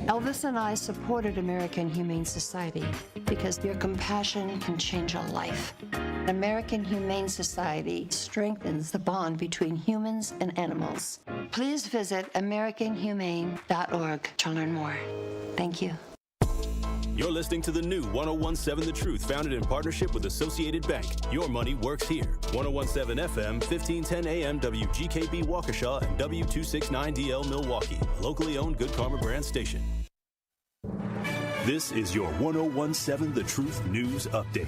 Elvis and I supported American Humane Society because your compassion can change a life. American Humane Society strengthens the bond between humans and animals. Please visit AmericanHumane.org to learn more. Thank you. You're listening to the new 1017 The Truth, founded in partnership with Associated Bank. Your money works here. 1017 FM, 1510 AM, WGKB Waukesha, and W269DL Milwaukee. Locally owned Good Karma brand station. This is your 1017 The Truth News Update.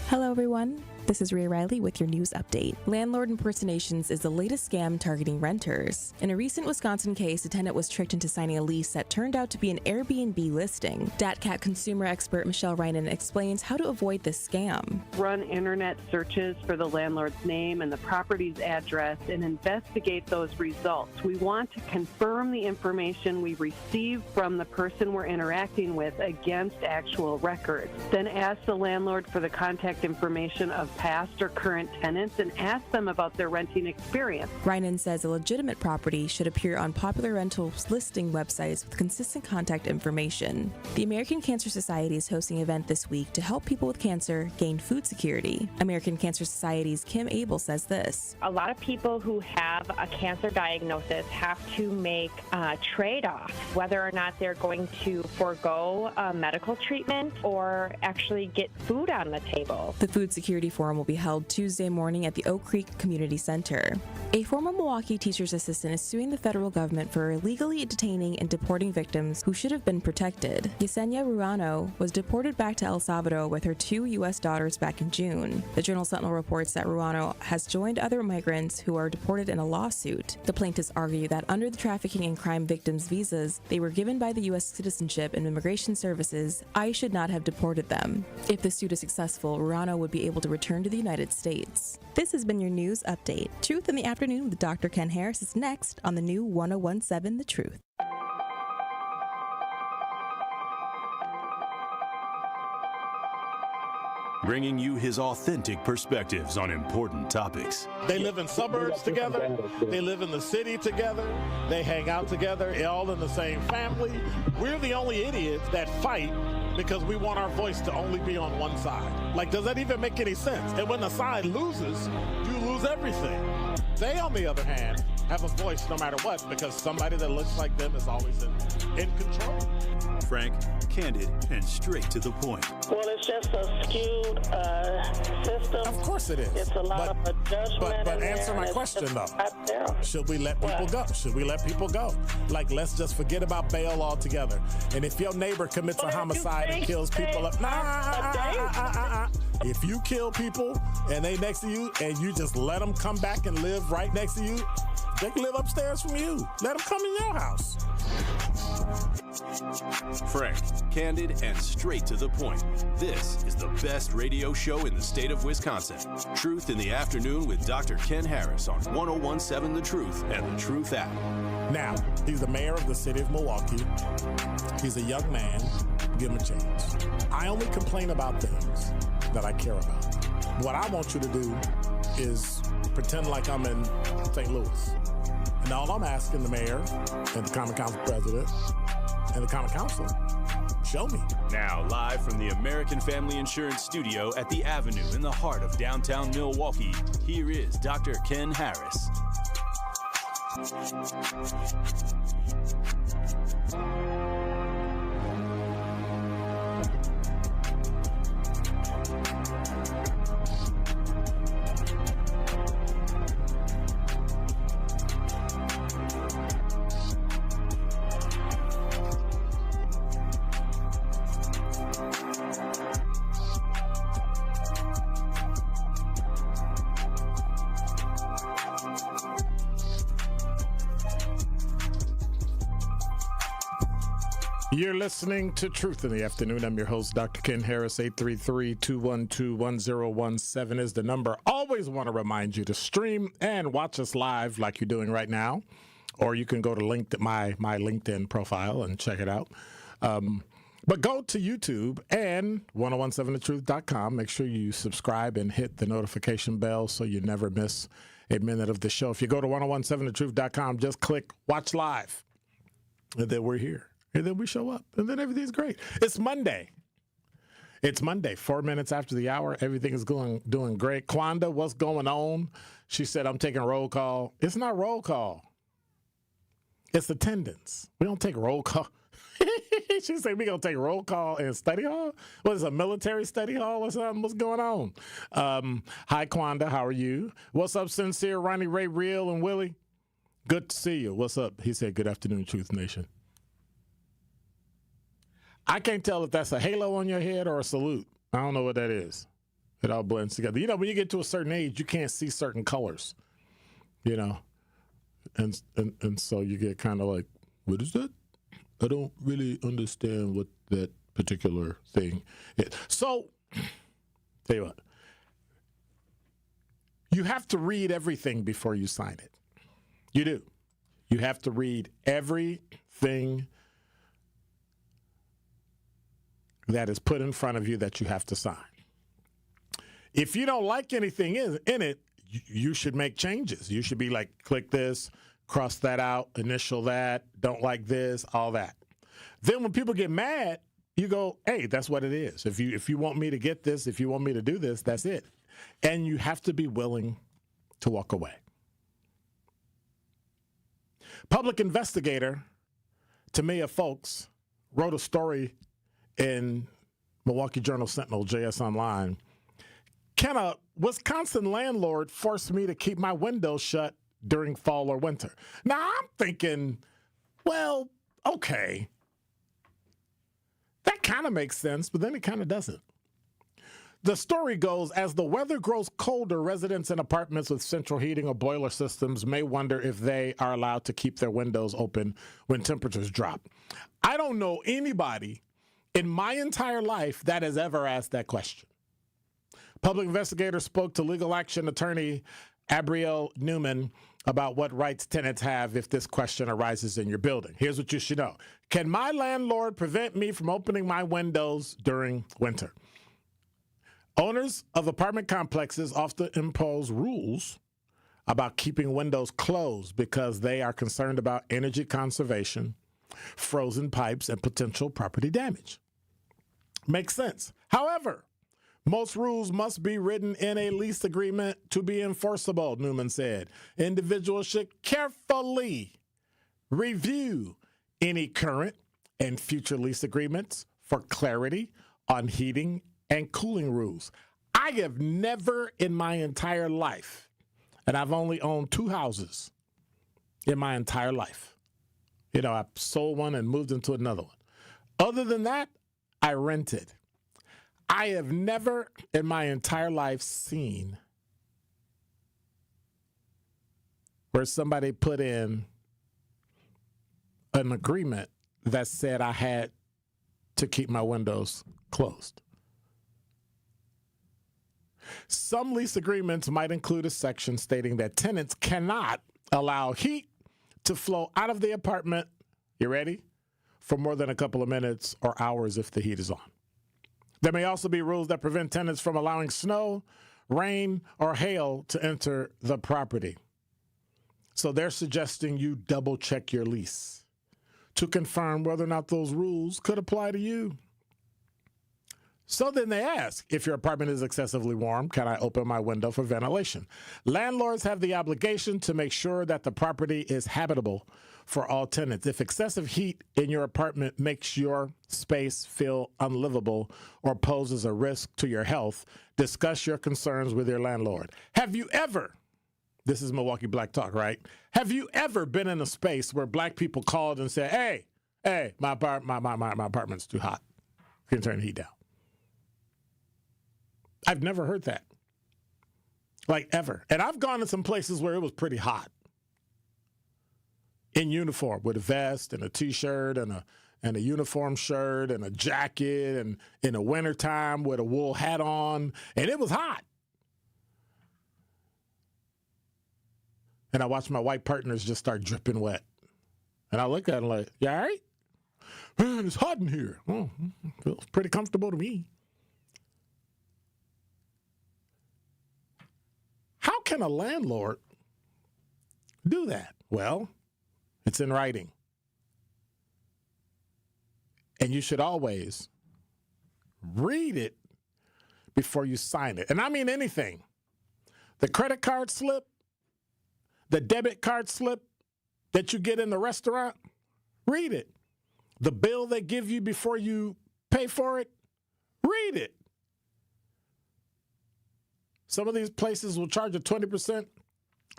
Hello, everyone. This is Rhea Riley with your news update. Landlord impersonations is the latest scam targeting renters. In a recent Wisconsin case, a tenant was tricked into signing a lease that turned out to be an Airbnb listing. DatCat consumer expert Michelle Reinen explains how to avoid this scam. Run internet searches for the landlord's name and the property's address and investigate those results. We want to confirm the information we receive from the person we're interacting with against actual records. Then ask the landlord for the contact information of past or current tenants and ask them about their renting experience. Reinen says a legitimate property should appear on popular rentals listing websites with consistent contact information. The American Cancer Society is hosting an event this week to help people with cancer gain food security. American Cancer Society's Kim Abel says this. A lot of people who have a cancer diagnosis have to make a trade-off, whether or not they're going to forego medical treatment or actually get food on the table. The Food Security Forum will be held Tuesday morning at the Oak Creek Community Center. A former Milwaukee teacher's assistant is suing the federal government for illegally detaining and deporting victims who should have been protected. Yesenia Ruano was deported back to El Salvador with her 2 U.S. daughters back in June. The Journal-Sentinel reports that Ruano has joined other migrants who are deported in a lawsuit. The plaintiffs argue that under the trafficking and crime victims' visas they were given by the U.S. Citizenship and Immigration Services, ICE should not have deported them. If the suit is successful, Ruano would be able to return to the United States. This has been your news update. Truth in the Afternoon with Dr. Ken Harris is next on the new 1017 The Truth. Bringing you his authentic perspectives on important topics. They live in suburbs together. They live in the city together. They hang out together, all in the same family. We're the only idiots that fight because we want our voice to only be on one side. Like, does that even make any sense? And when the side loses, you lose everything. They, on the other hand, have a voice no matter what because somebody that looks like them is always in control. Frank, candid, and straight to the point. Well, it's just a skewed system. Of course it is. It's a lot of judgment. But answer my question, though. Should we let people go? Should we let people go? Like, let's just forget about bail altogether. And if your neighbor commits a homicide and kills people, if you kill people and they next to you and you just let them come back and live right next to you, they can live upstairs from you. Let them come in your house. Frank, candid, and straight to the point. This is the best radio show in the state of Wisconsin. Truth in the Afternoon with Dr. Ken Harris on 1017 The Truth and The Truth app. Now, he's the mayor of the city of Milwaukee. He's a young man. Give him a chance. I only complain about things that I care about. What I want you to do is pretend like I'm in St. Louis. And all I'm asking the mayor and the Common Council president and the Common Council, show me. Now, live from the American Family Insurance Studio at the Avenue in the heart of downtown Milwaukee, here is Dr. Ken Harris. You're listening to Truth in the Afternoon. I'm your host, Dr. Ken Harris. 833-212-1017 is the number. Always want to remind you to stream and watch us live like you're doing right now. Or you can go to my LinkedIn profile and check it out. But go to YouTube and 1017thetruth.com. Make sure you subscribe and hit the notification bell so you never miss a minute of the show. If you go to 1017thetruth.com, just click Watch Live. And then we're here. And then we show up. And then everything's great. It's Monday. It's Monday, 4 minutes after the hour. Everything is doing great. Kwanda, what's going on? She said, I'm taking roll call. It's not roll call. It's attendance. We don't take roll call. She said, we going to take roll call in study hall? What is a military study hall or something? What's going on? Hi, Kwanda. How are you? What's up, Sincere, Ronnie, Ray, Real, and Willie? Good to see you. What's up? He said, good afternoon, Truth Nation. I can't tell if that's a halo on your head or a salute. I don't know what that is. It all blends together. You know, when you get to a certain age, you can't see certain colors, you know, and so you get kind of like, what is that? I don't really understand what that particular thing is. So, tell you what, you have to read everything before you sign it. You do. You have to read everything that is put in front of you that you have to sign. If you don't like anything in it, you should make changes. You should be like, click this, cross that out, initial that, don't like this, all that. Then when people get mad, you go, hey, that's what it is. If you want me to get this, if you want me to do this, that's it. And you have to be willing to walk away. Public investigator Tamia Folks wrote a story in Milwaukee Journal Sentinel, JS Online. Can a Wisconsin landlord force me to keep my windows shut during fall or winter? Now, I'm thinking, well, okay. That kind of makes sense, but then it kind of doesn't. The story goes, as the weather grows colder, residents in apartments with central heating or boiler systems may wonder if they are allowed to keep their windows open when temperatures drop. I don't know anybody in my entire life that has ever asked that question. Public investigators spoke to legal action attorney Abriel Newman about what rights tenants have if this question arises in your building. Here's what you should know. Can my landlord prevent me from opening my windows during winter? Owners of apartment complexes often impose rules about keeping windows closed because they are concerned about energy conservation, frozen pipes, and potential property damage. Makes sense. However, most rules must be written in a lease agreement to be enforceable, Newman said. Individuals should carefully review any current and future lease agreements for clarity on heating and cooling rules. I have never in my entire life, and I've only owned 2 houses in my entire life. You know, I sold one and moved into another one. Other than that, I rented. I have never in my entire life seen where somebody put in an agreement that said I had to keep my windows closed. Some lease agreements might include a section stating that tenants cannot allow heat to flow out of the apartment, you ready, for more than a couple of minutes or hours if the heat is on. There may also be rules that prevent tenants from allowing snow, rain, or hail to enter the property. So they're suggesting you double check your lease to confirm whether or not those rules could apply to you. So then they ask, if your apartment is excessively warm, can I open my window for ventilation? Landlords have the obligation to make sure that the property is habitable for all tenants. If excessive heat in your apartment makes your space feel unlivable or poses a risk to your health, discuss your concerns with your landlord. Have you ever, this is Milwaukee Black Talk, right? Have you ever been in a space where black people called and said, hey, my apartment's too hot. Can you turn the heat down? I've never heard that, like ever. And I've gone to some places where it was pretty hot. In uniform, with a vest and a T-shirt and a uniform shirt and a jacket, and in the wintertime with a wool hat on, and it was hot. And I watched my white partners just start dripping wet. And I look at them like, you all right? Man, it's hot in here. Oh, feels pretty comfortable to me. How can a landlord do that? Well, it's in writing. And you should always read it before you sign it. And I mean anything. The credit card slip, the debit card slip that you get in the restaurant, read it. The bill they give you before you pay for it, read it. Some of these places will charge a 20%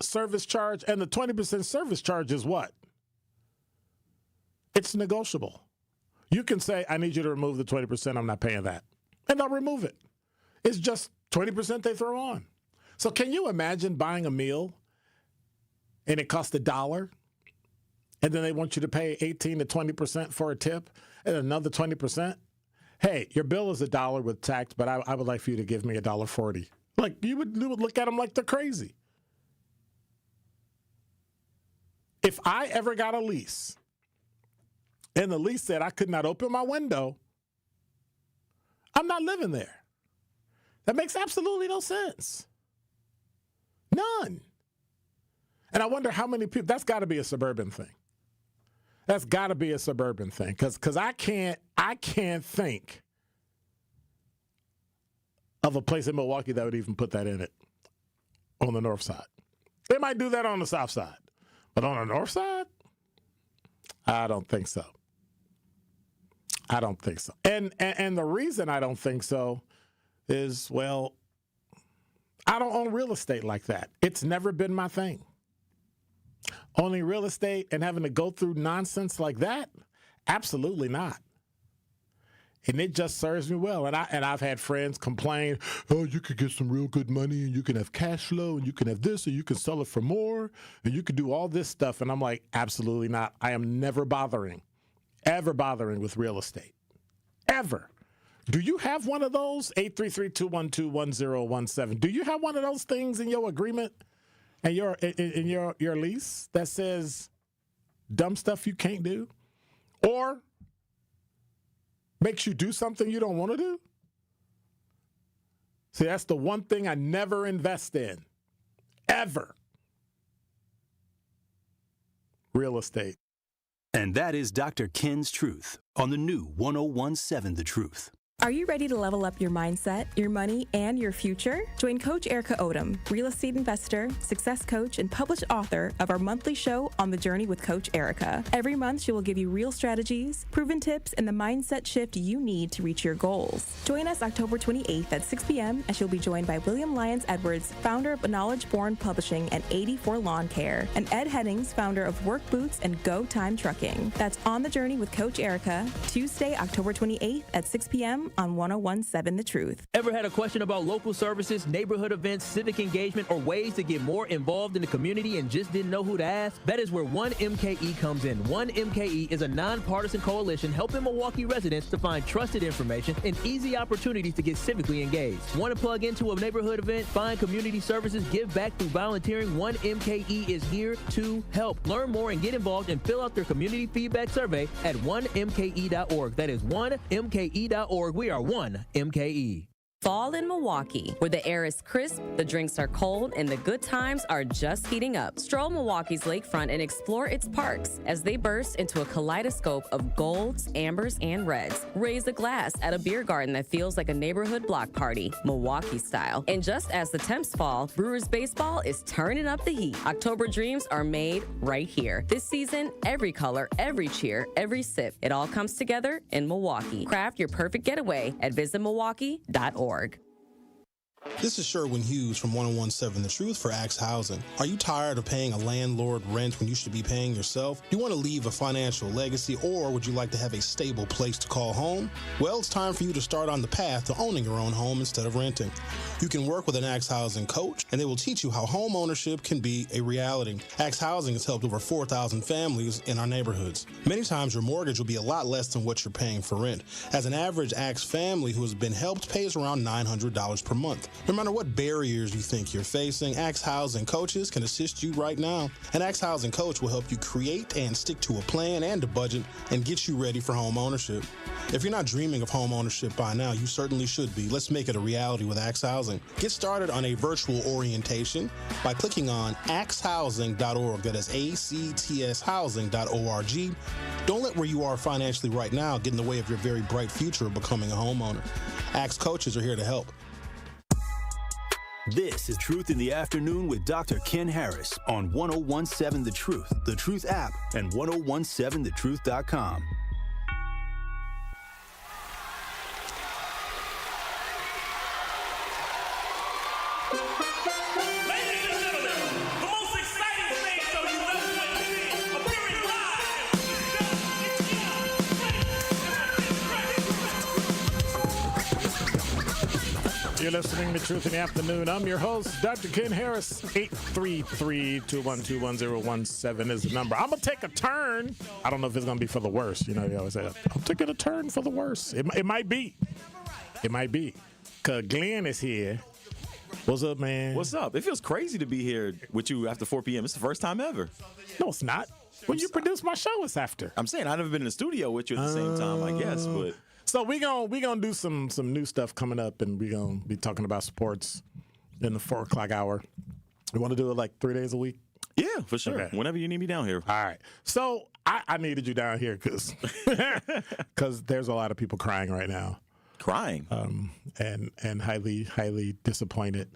service charge, and the 20% service charge is what? It's negotiable. You can say, I need you to remove the 20%, I'm not paying that. And they'll remove it. It's just 20% they throw on. So can you imagine buying a meal and it costs $1, and then they want you to pay 18 to 20% for a tip and another 20%? Hey, your bill is $1 with tax, but I would like for you to give me $1.40. Like, you would look at them like they're crazy. If I ever got a lease and the lease said I could not open my window, I'm not living there. That makes absolutely no sense. None. And I wonder how many people, that's got to be a suburban thing. That's got to be a suburban thing, because I can't think of a place in Milwaukee that would even put that in it on the north side. They might do that on the south side, but on the north side, I don't think so. I don't think so. And the reason I don't think so is, well, I don't own real estate like that. It's never been my thing. Owning real estate and having to go through nonsense like that? Absolutely not. And it just serves me well. And I've had friends complain, oh, you could get some real good money and you can have cash flow and you can have this and you can sell it for more and you can do all this stuff. And I'm like, absolutely not. I am never ever bothering with real estate. Ever. Do you have one of those? 833-212-1017. Do you have one of those things in your agreement and in your lease that says dumb stuff you can't do? Or makes you do something you don't want to do? See, that's the one thing I never invest in. Ever. Real estate. And that is Dr. Ken's Truth on the new 1017 The Truth. Are you ready to level up your mindset, your money, and your future? Join Coach Erica Odom, real estate investor, success coach, and published author of our monthly show On the Journey with Coach Erica. Every month, she will give you real strategies, proven tips, and the mindset shift you need to reach your goals. Join us October 28th at 6 p.m. and she'll be joined by William Lyons Edwards, founder of Knowledge Born Publishing and 84 Lawn Care, and Ed Hennings, founder of Work Boots and Go Time Trucking. That's On the Journey with Coach Erica, Tuesday, October 28th at 6 p.m. on 1017 The Truth. Ever had a question about local services, neighborhood events, civic engagement, or ways to get more involved in the community and just didn't know who to ask? That is where 1MKE comes in. 1MKE is a nonpartisan coalition helping Milwaukee residents to find trusted information and easy opportunities to get civically engaged. Want to plug into a neighborhood event, find community services, give back through volunteering? 1MKE is here to help. Learn more and get involved and fill out their community feedback survey at 1mke.org. That is 1mke.org. We are 1MKE. Fall in Milwaukee, where the air is crisp, the drinks are cold, and the good times are just heating up. Stroll Milwaukee's lakefront and explore its parks as they burst into a kaleidoscope of golds, ambers, and reds. Raise a glass at a beer garden that feels like a neighborhood block party, Milwaukee style. And just as the temps fall, Brewers baseball is turning up the heat. October dreams are made right here. This season, every color, every cheer, every sip, it all comes together in Milwaukee. Craft your perfect getaway at visitmilwaukee.org. This is Sherwin Hughes from 1017 The Truth for Axe Housing. Are you tired of paying a landlord rent when you should be paying yourself? Do you want to leave a financial legacy, or would you like to have a stable place to call home? Well, it's time for you to start on the path to owning your own home instead of renting. You can work with an Axe Housing coach, and they will teach you how home ownership can be a reality. Axe Housing has helped over 4,000 families in our neighborhoods. Many times your mortgage will be a lot less than what you're paying for rent, as an average Axe family who has been helped pays around $900 per month. No matter what barriers you think you're facing, Axe Housing coaches can assist you right now. An Axe Housing coach will help you create and stick to a plan and a budget and get you ready for home ownership. If you're not dreaming of home ownership by now, you certainly should be. Let's make it a reality with Axe Housing. Get started on a virtual orientation by clicking on axhousing.org. That is ACTS housing.org. Don't let where you are financially right now get in the way of your very bright future of becoming a homeowner. Axe coaches are here to help. This is Truth in the Afternoon with Dr. Ken Harris on 1017 The Truth app, and 1017thetruth.com. You're listening to Truth in the Afternoon. I'm your host, Dr. Ken Harris. 833-212-1017 is the number. I'm going to take a turn. I don't know if it's going to be for the worse. You know, you always say, I'm taking a turn for the worse. It might be. It might be. Because Glenn is here. What's up, man? What's up? It feels crazy to be here with you after 4 p.m. It's the first time ever. No, it's not. When you produce my show, it's after. I'm saying I've never been in the studio with you at the same time, I guess, but... So we gonna do some new stuff coming up, and we gonna be talking about sports in the 4 o'clock hour. We want to do it like 3 days a week. Yeah, for sure. Okay. Whenever you need me down here. All right. So I needed you down here because there's a lot of people crying right now. Crying. And highly disappointed.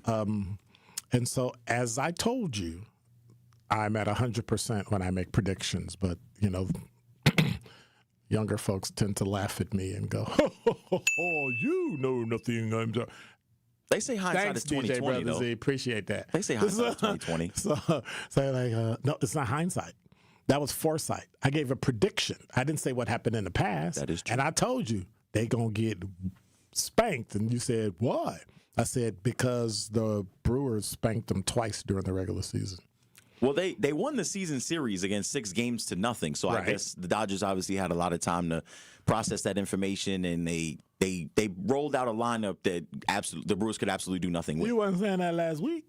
And so as I told you, I'm at 100% when I make predictions, but you know. Younger folks tend to laugh at me and go, "Oh, you know nothing." They say hindsight is 20/20, though. I appreciate that. They say hindsight is 20/20. No, it's not hindsight. That was foresight. I gave a prediction. I didn't say what happened in the past. That is true. And I told you they gonna get spanked, and you said why? I said because the Brewers spanked them twice during the regular season. Well, they won the season series against 6-0. So right. I guess the Dodgers obviously had a lot of time to process that information, and they rolled out a lineup that the Brewers could absolutely do nothing with. You wasn't saying that last week.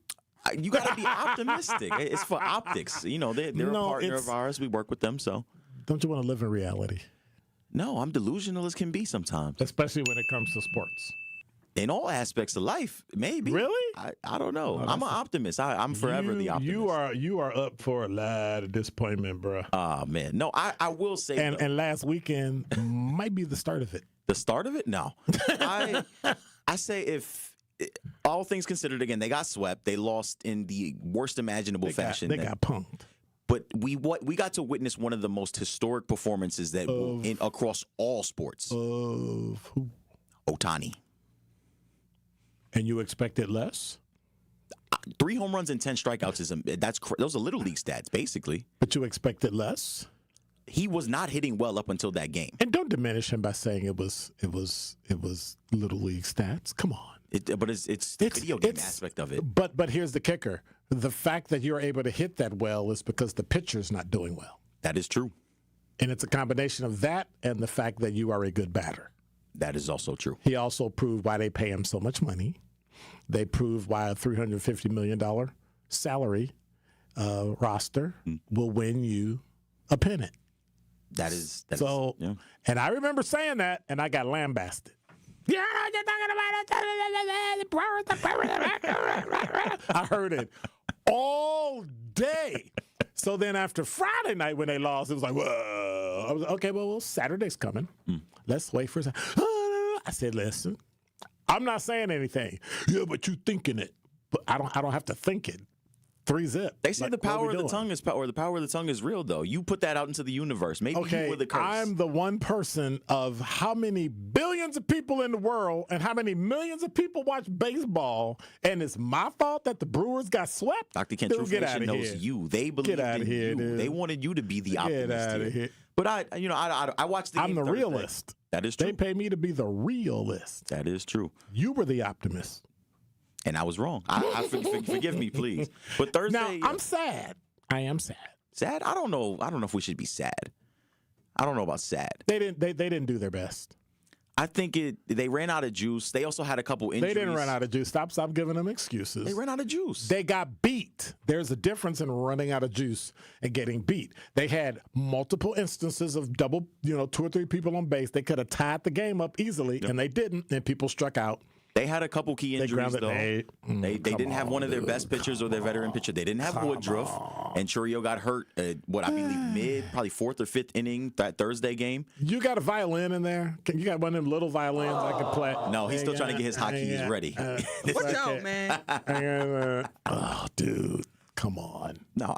You got to be optimistic. It's for optics. You know, they're a partner of ours. We work with them, so. Don't you want to live in reality? No, I'm delusional as can be sometimes. Especially when it comes to sports. In all aspects of life, maybe. Really? I don't know. I'm an optimist. I'm forever the optimist. You are up for a lot of disappointment, bro. Oh, man. No, I will say. And last weekend might be the start of it. The start of it? No. I say if all things considered, again, they got swept. They lost in the worst imaginable fashion. They got punked. But we got to witness one of the most historic performances that across all sports. Of who? Ohtani. And you expected less? 3 home runs and 10 strikeouts those are little league stats, basically. But you expected less? He was not hitting well up until that game. And don't diminish him by saying it was little league stats. Come on. But it's the video game aspect of it. But here's the kicker: the fact that you're able to hit that well is because the pitcher's not doing well. That is true. And it's a combination of that and the fact that you are a good batter. That is also true. He also proved why they pay him so much money. They proved why a $350 million salary roster will win you a pennant. That is. Yeah. And I remember saying that, and I got lambasted. Yeah, you're talking about I heard it all day. So then after Friday night when they lost, it was like, whoa. I was like, okay, well, Saturday's coming. Let's wait for a second. I said, listen, I'm not saying anything. Yeah, but you thinking it. But I don't have to think it. 3-0. They say the power of the tongue is real, though. You put that out into the universe. Maybe you were the curse. I'm the one person of how many billions of people in the world and how many millions of people watch baseball, and it's my fault that the Brewers got swept? Dr. Ken, Truth Nation knows you. They believe in you. Dude. They wanted you to be the optimist. Get out of here. But I watched the game. I'm the Thursday. realist. That is true. They pay me to be the realist. That is true. You were the optimist. And I was wrong. Forgive me, please. But Thursday. Now, I'm sad. I am sad. Sad? I don't know if we should be sad. I don't know about sad. They didn't do their best. I think they ran out of juice. They also had a couple injuries. They didn't run out of juice. Stop giving them excuses. They ran out of juice. They got beat. There's a difference in running out of juice and getting beat. They had multiple instances of double, 2 or 3 people on base. They could have tied the game up easily, and they didn't, and people struck out. They had a couple key injuries, though. They didn't have one of their best pitchers or their veteran pitcher. They didn't have Woodruff, and Churio got hurt at, I believe, probably 4th or 5th inning that Thursday game. You got a violin in there? You got one of them little violins I can play? No, he's still trying to get his hot keys ready. Watch out, man. Oh, dude. Come on. No,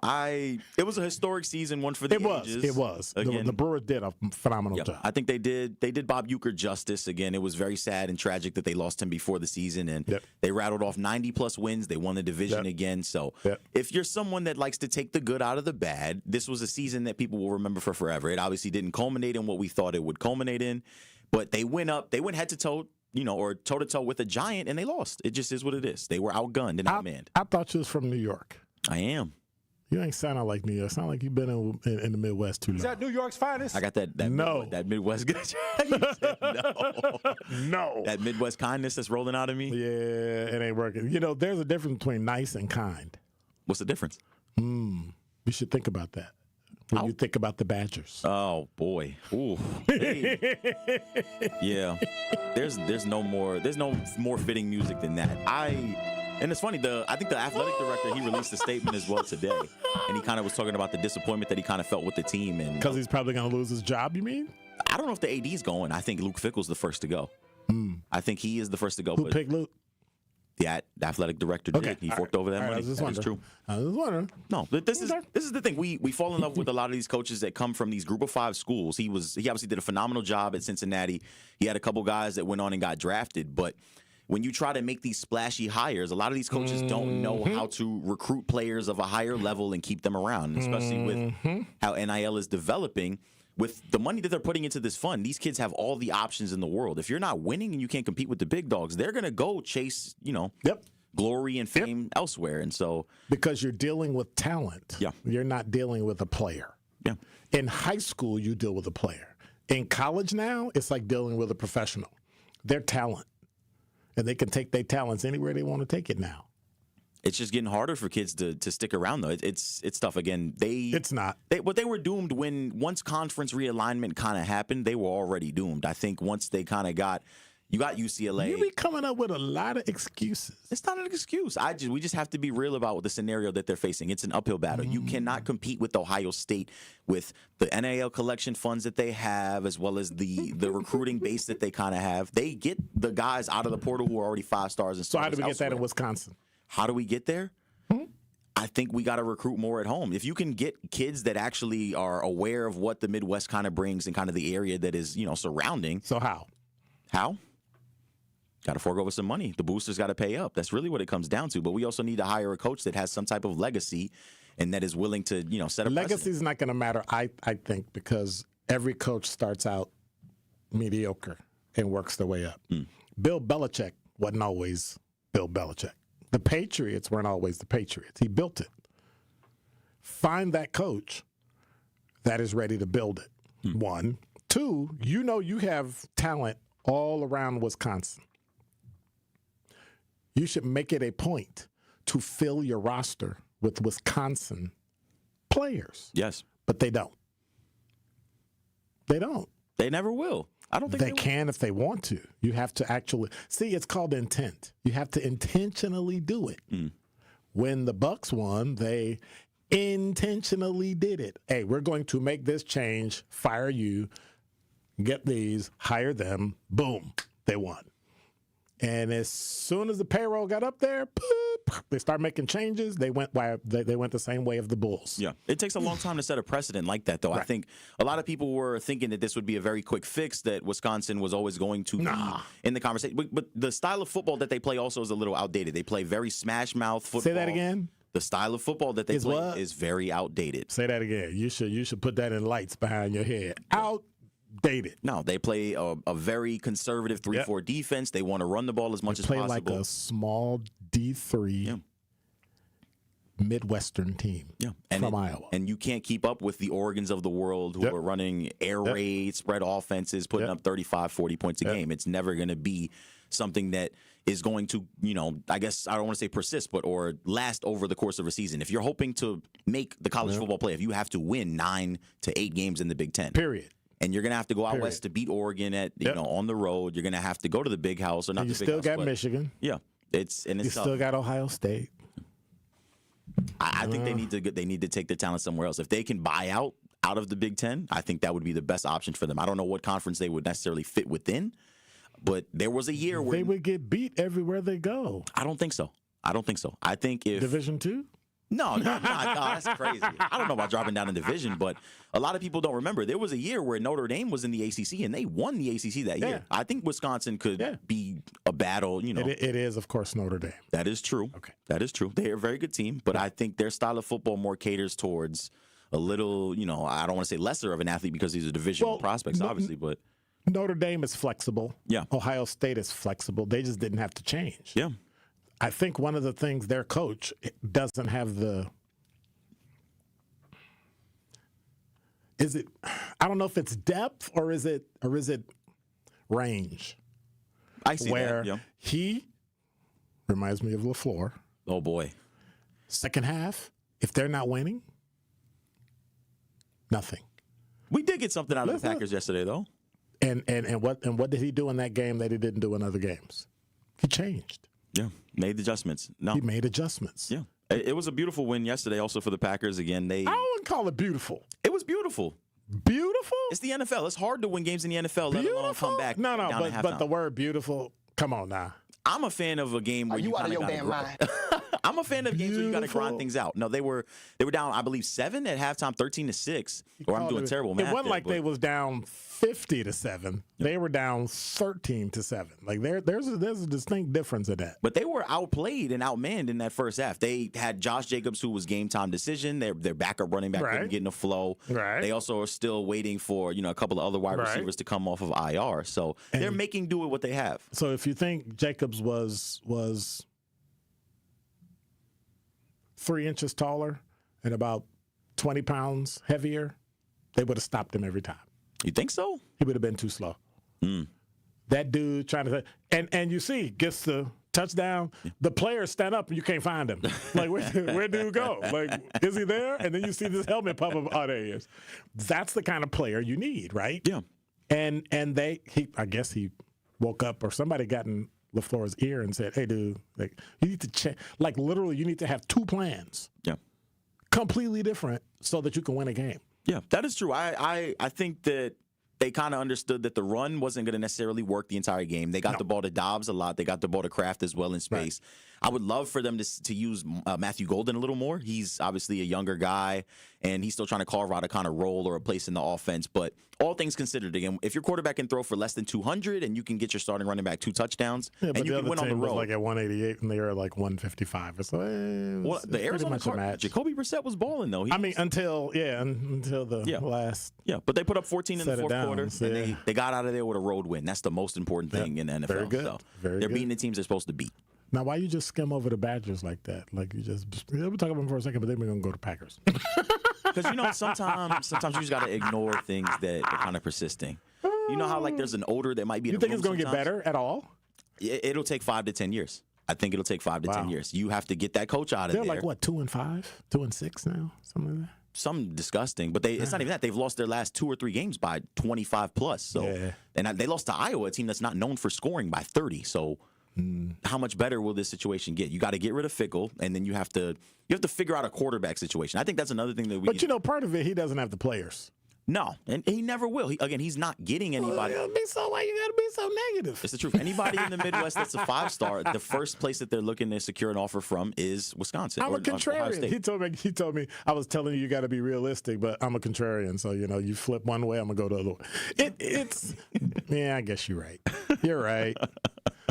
it was a historic season, one for the ages. It was. Again, the Brewers did a phenomenal job. I think they did Bob Uecker justice. Again, it was very sad and tragic that they lost him before the season, and they rattled off 90-plus wins. They won the division again. So if you're someone that likes to take the good out of the bad, this was a season that people will remember for forever. It obviously didn't culminate in what we thought it would culminate in, but they went up. They went head-to-toe, or toe-to-toe with a giant, and they lost. It just is what it is. They were outgunned and outmanned. I thought you was from New York. I am. You ain't sounding like New York. Sound like you've been in the Midwest too long. Is that New York's finest? I got that Midwest good. No. That Midwest kindness that's rolling out of me. Yeah, it ain't working. There's a difference between nice and kind. What's the difference? You should think about that when you think about the Badgers. Oh boy. Ooh. Hey. Yeah. There's no more fitting music than that. And it's funny, I think the athletic director, he released a statement as well today, and he kind of was talking about the disappointment that he kind of felt with the team. Because he's probably going to lose his job, you mean? I don't know if the AD's going. I think Luke Fickell's the first to go. I think he is the first to go. Who picked Luke? The athletic director did. He forked over that money. That's true. I was wondering. No, this is the thing. We fall in love with a lot of these coaches that come from these Group of 5 schools. He obviously did a phenomenal job at Cincinnati. He had a couple guys that went on and got drafted, but when you try to make these splashy hires, a lot of these coaches don't know how to recruit players of a higher level and keep them around, especially with how NIL is developing. With the money that they're putting into this fund, these kids have all the options in the world. If you're not winning and you can't compete with the big dogs, they're going to go chase, glory and fame elsewhere. And so, because you're dealing with talent, you're not dealing with a player. Yeah. In high school, you deal with a player. In college now, it's like dealing with a professional. They're talent. And they can take their talents anywhere they want to take it now. It's just getting harder for kids to stick around, though. It's tough. Again, it's not. They were doomed once conference realignment kind of happened. They were already doomed. I think once they kind of got UCLA. You be coming up with a lot of excuses. It's not an excuse. We just have to be real about the scenario that they're facing. It's an uphill battle. You cannot compete with Ohio State with the NIL collection funds that they have, as well as the recruiting base that they kind of have. They get the guys out of the portal who are already 5 stars. And so how do we get that in Wisconsin? How do we get there? I think we got to recruit more at home. If you can get kids that actually are aware of what the Midwest kind of brings and kind of the area that is, surrounding. So how? How? Got to fork over some money. The boosters got to pay up. That's really what it comes down to. But we also need to hire a coach that has some type of legacy and that is willing to, set a legacy is not going to matter, I think, because every coach starts out mediocre and works their way up. Bill Belichick wasn't always Bill Belichick. The Patriots weren't always the Patriots. He built it. Find that coach that is ready to build it. 1. 2, you have talent all around Wisconsin. You should make it a point to fill your roster with Wisconsin players. Yes. But they don't. They don't. They never will. I don't think they can if they want to. You have to actually see. It's called intent. You have to intentionally do it. When the Bucks won, they intentionally did it. Hey, we're going to make this change. Fire you. Get these. Hire them. Boom. They won. And as soon as the payroll got up there, boop, they start making changes. They went the same way of the Bulls. Yeah, it takes a long time to set a precedent like that, though. Right. I think a lot of people were thinking that this would be a very quick fix, that Wisconsin was always going to be in the conversation. But the style of football that they play also is a little outdated. They play very smash mouth football. Say that again. The style of football that they play is very outdated. Say that again. You should put that in lights behind your head. Outdated. No, they play a very conservative 3-4 defense. They want to run the ball as much as possible. Play like a small D3 Midwestern team from Iowa. And you can't keep up with the Oregons of the world who are running air raid, spread offenses, putting up 35, 40 points a game. It's never going to be something that is going to, I guess I don't want to say persist, but or last over the course of a season. If you're hoping to make the college football playoff, you have to win 9 to 8 games in the Big Ten. Period. And you're going to have to go out west to beat Oregon at on the road. You're going to have to go to the big house or not. And you the big still house, got but, Michigan. Yeah, it's you still got Ohio State. I think they need to take their talent somewhere else. If they can buy out of the Big Ten, I think that would be the best option for them. I don't know what conference they would necessarily fit within, but there was a year where they would get beat everywhere they go. I don't think so. I think if Division II. No, that's crazy. I don't know about dropping down in division, but a lot of people don't remember. There was a year where Notre Dame was in the ACC, and they won the ACC that year. I think Wisconsin could be a battle, It is, of course, Notre Dame. That is true. Okay. That is true. They're a very good team, but I think their style of football more caters towards a little, I don't want to say lesser of an athlete because these are divisional prospects, obviously, but Notre Dame is flexible. Yeah. Ohio State is flexible. They just didn't have to change. Yeah. I think one of the things their coach doesn't have I don't know if it's depth or is it range. I see where that. Yeah. He reminds me of LaFleur. Oh boy. Second half, if they're not winning, nothing. We did get something out of the Packers yesterday though. And what did he do in that game that he didn't do in other games? He changed. Yeah, made adjustments. No, he made adjustments. Yeah, it was a beautiful win yesterday. Also for the Packers, again, I wouldn't call it beautiful. It was beautiful. Beautiful? It's the NFL. It's hard to win games in the NFL. Beautiful? Let alone come back. No, but the word beautiful. Come on now. I'm a fan of a game where you out of your damn mind. I'm a fan of games where you got to grind things out. No, they were down, I believe, 7 at halftime, 13-6. Or I'm doing terrible math. It wasn't like they was down 50-7. They were down 13-7. Like there's a distinct difference in that. But they were outplayed and outmanned in that first half. They had Josh Jacobs, who was game time decision. Their backup running back couldn't get in the flow. Right. They also are still waiting for a couple of other wide receivers to come off of IR. So they're making do with what they have. So if you think Jacobs was 3 inches taller and about 20 pounds heavier, they would have stopped him every time. You think so? He would have been too slow. That dude trying to and you see gets the touchdown. The players stand up and you can't find him. Like where do you go? Like is he there? And then you see this helmet pop up. Oh, there he is. That's the kind of player you need, right? Yeah. And I guess he woke up or somebody got in LaFleur's ear and said, "Hey, dude, like you need to check. Like literally, you need to have 2 plans. Yeah, completely different, so that you can win a game." Yeah, that is true. I think that they kind of understood that the run wasn't going to necessarily work the entire game. They got the ball to Dobbs a lot. They got the ball to Kraft as well in space. Right. I would love for them to use Matthew Golden a little more. He's obviously a younger guy, and he's still trying to carve out a kind of role or a place in the offense. But all things considered, again, if your quarterback can throw for less than 200 and you can get your starting running back 2 touchdowns, and you can win on the road. Like at 188 and they are like 155. It's like the Arizona Cardinals. Jacoby Brissett was balling though. Until the last. Yeah, but they put up 14 in the fourth quarter, and they got out of there with a road win. That's the most important thing in the NFL. Very good. So Very they're good. beting the teams they're supposed to beat. Now, why you just skim over the Badgers like that? Like you just we'll talk about them for a second, but then we're gonna go to Packers. Because sometimes you just gotta ignore things that are kind of persisting. You know how like there's an odor that might be. You think it's gonna get better at all? It'll take 5 to 10 years. I think it'll take 5 to 10 years. You have to get that coach out of there. They're like what 2-5, 2-6 now, something like that. Some disgusting, but it's not even that. They've lost their last 2 or 3 games by 25 plus. So, and they lost to Iowa, a team that's not known for scoring by 30. So. How much better will this situation get? You got to get rid of Fickle, and then you have to figure out a quarterback situation. I think that's another thing that we. But part of it, he doesn't have the players. No, and he never will. He's not getting anybody. Why you gotta be so negative? It's the truth. Anybody in the Midwest that's a 5-star, the first place that they're looking to secure an offer from is Wisconsin. I'm a contrarian. He told me I was telling you got to be realistic, but I'm a contrarian. So you flip one way, I'm gonna go the other way. It's yeah, I guess you're right. You're right.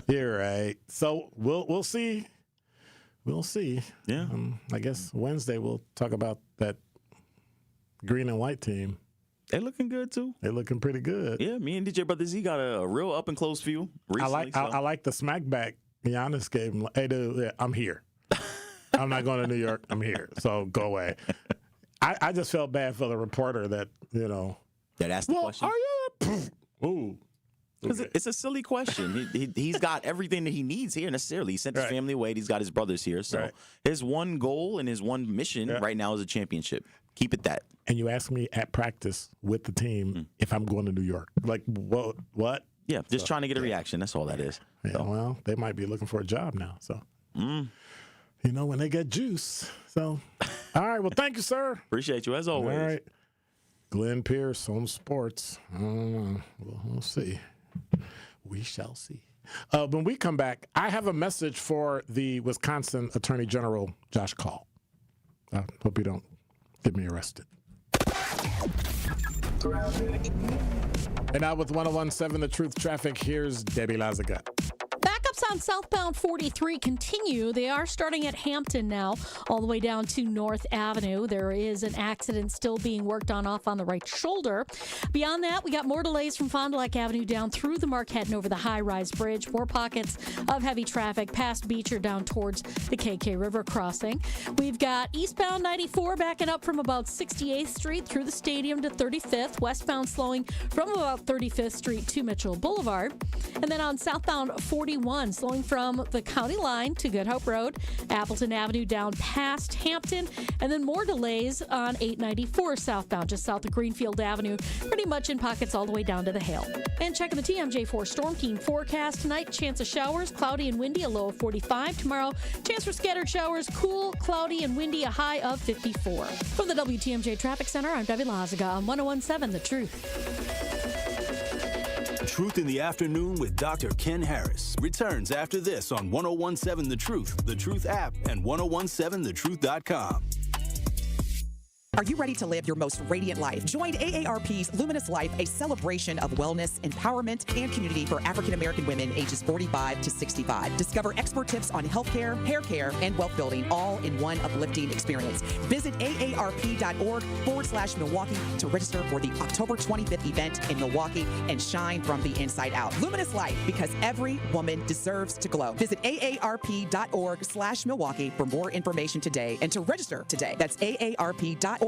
You're right. So we'll see. We'll see. Yeah. I guess Wednesday we'll talk about that green and white team. They're looking good too. They're looking pretty good. Yeah, me and DJ Brothers, he got a real up and close view recently. I like the smack back Giannis gave him. Hey, dude, I'm here. I'm not going to New York. I'm here. So go away. I just felt bad for the reporter that, that asked the question. Are you? Ooh. Okay. It's a silly question. He's got everything that he needs here necessarily. He sent his family away. He's got his brothers here. So his one goal and his one mission right now is a championship. Keep it that. And you ask me at practice with the team if I'm going to New York. Like, what? Yeah, just trying to get a reaction. That's all that is. Yeah, so. Well, they might be looking for a job now. So, when they get juice. So, all right. Well, thank you, sir. Appreciate you as always. All right. Glenn Pearce on sports. I don't know. We'll see. We shall see. When we come back, I have a message for the Wisconsin Attorney General, Josh Call. I hope you don't get me arrested. And now with 101.7 The Truth Traffic, here's Debbie Lazaga. Backups on southbound 43 continue. They are starting at Hampton now, all the way down to North Avenue. There is an accident still being worked on off on the right shoulder. Beyond that, we got more delays from Fond du Lac Avenue down through the Marquette and over the high-rise bridge. More pockets of heavy traffic past Beecher down towards the KK River crossing. We've got eastbound 94 backing up from about 68th Street through the stadium to 35th. Westbound slowing from about 35th Street to Mitchell Boulevard. And then on southbound 41, slowing from the county line to Good Hope Road, Appleton Avenue down past Hampton, and then more delays on 894 southbound, just south of Greenfield Avenue, pretty much in pockets all the way down to the Hale. And checking the TMJ4 Storm Team forecast tonight, chance of showers, cloudy and windy, a low of 45. Tomorrow, chance for scattered showers, cool, cloudy, and windy, a high of 54. From the WTMJ Traffic Center, I'm Debbie Lazaga on 101.7 The Truth. Truth in the Afternoon with Dr. Ken Harris returns after this on 101.7 The Truth app, and 1017thetruth.com. Are you ready to live your most radiant life? Join AARP's Luminous Life, a celebration of wellness, empowerment, and community for African American women ages 45 to 65. Discover expert tips on healthcare, hair care, and wealth building, all in one uplifting experience. Visit aarp.org/Milwaukee to register for the October 25th event in Milwaukee and shine from the inside out. Luminous Life, because every woman deserves to glow. Visit aarp.org/Milwaukee for more information today and to register today. That's aarp.org/Milwaukee.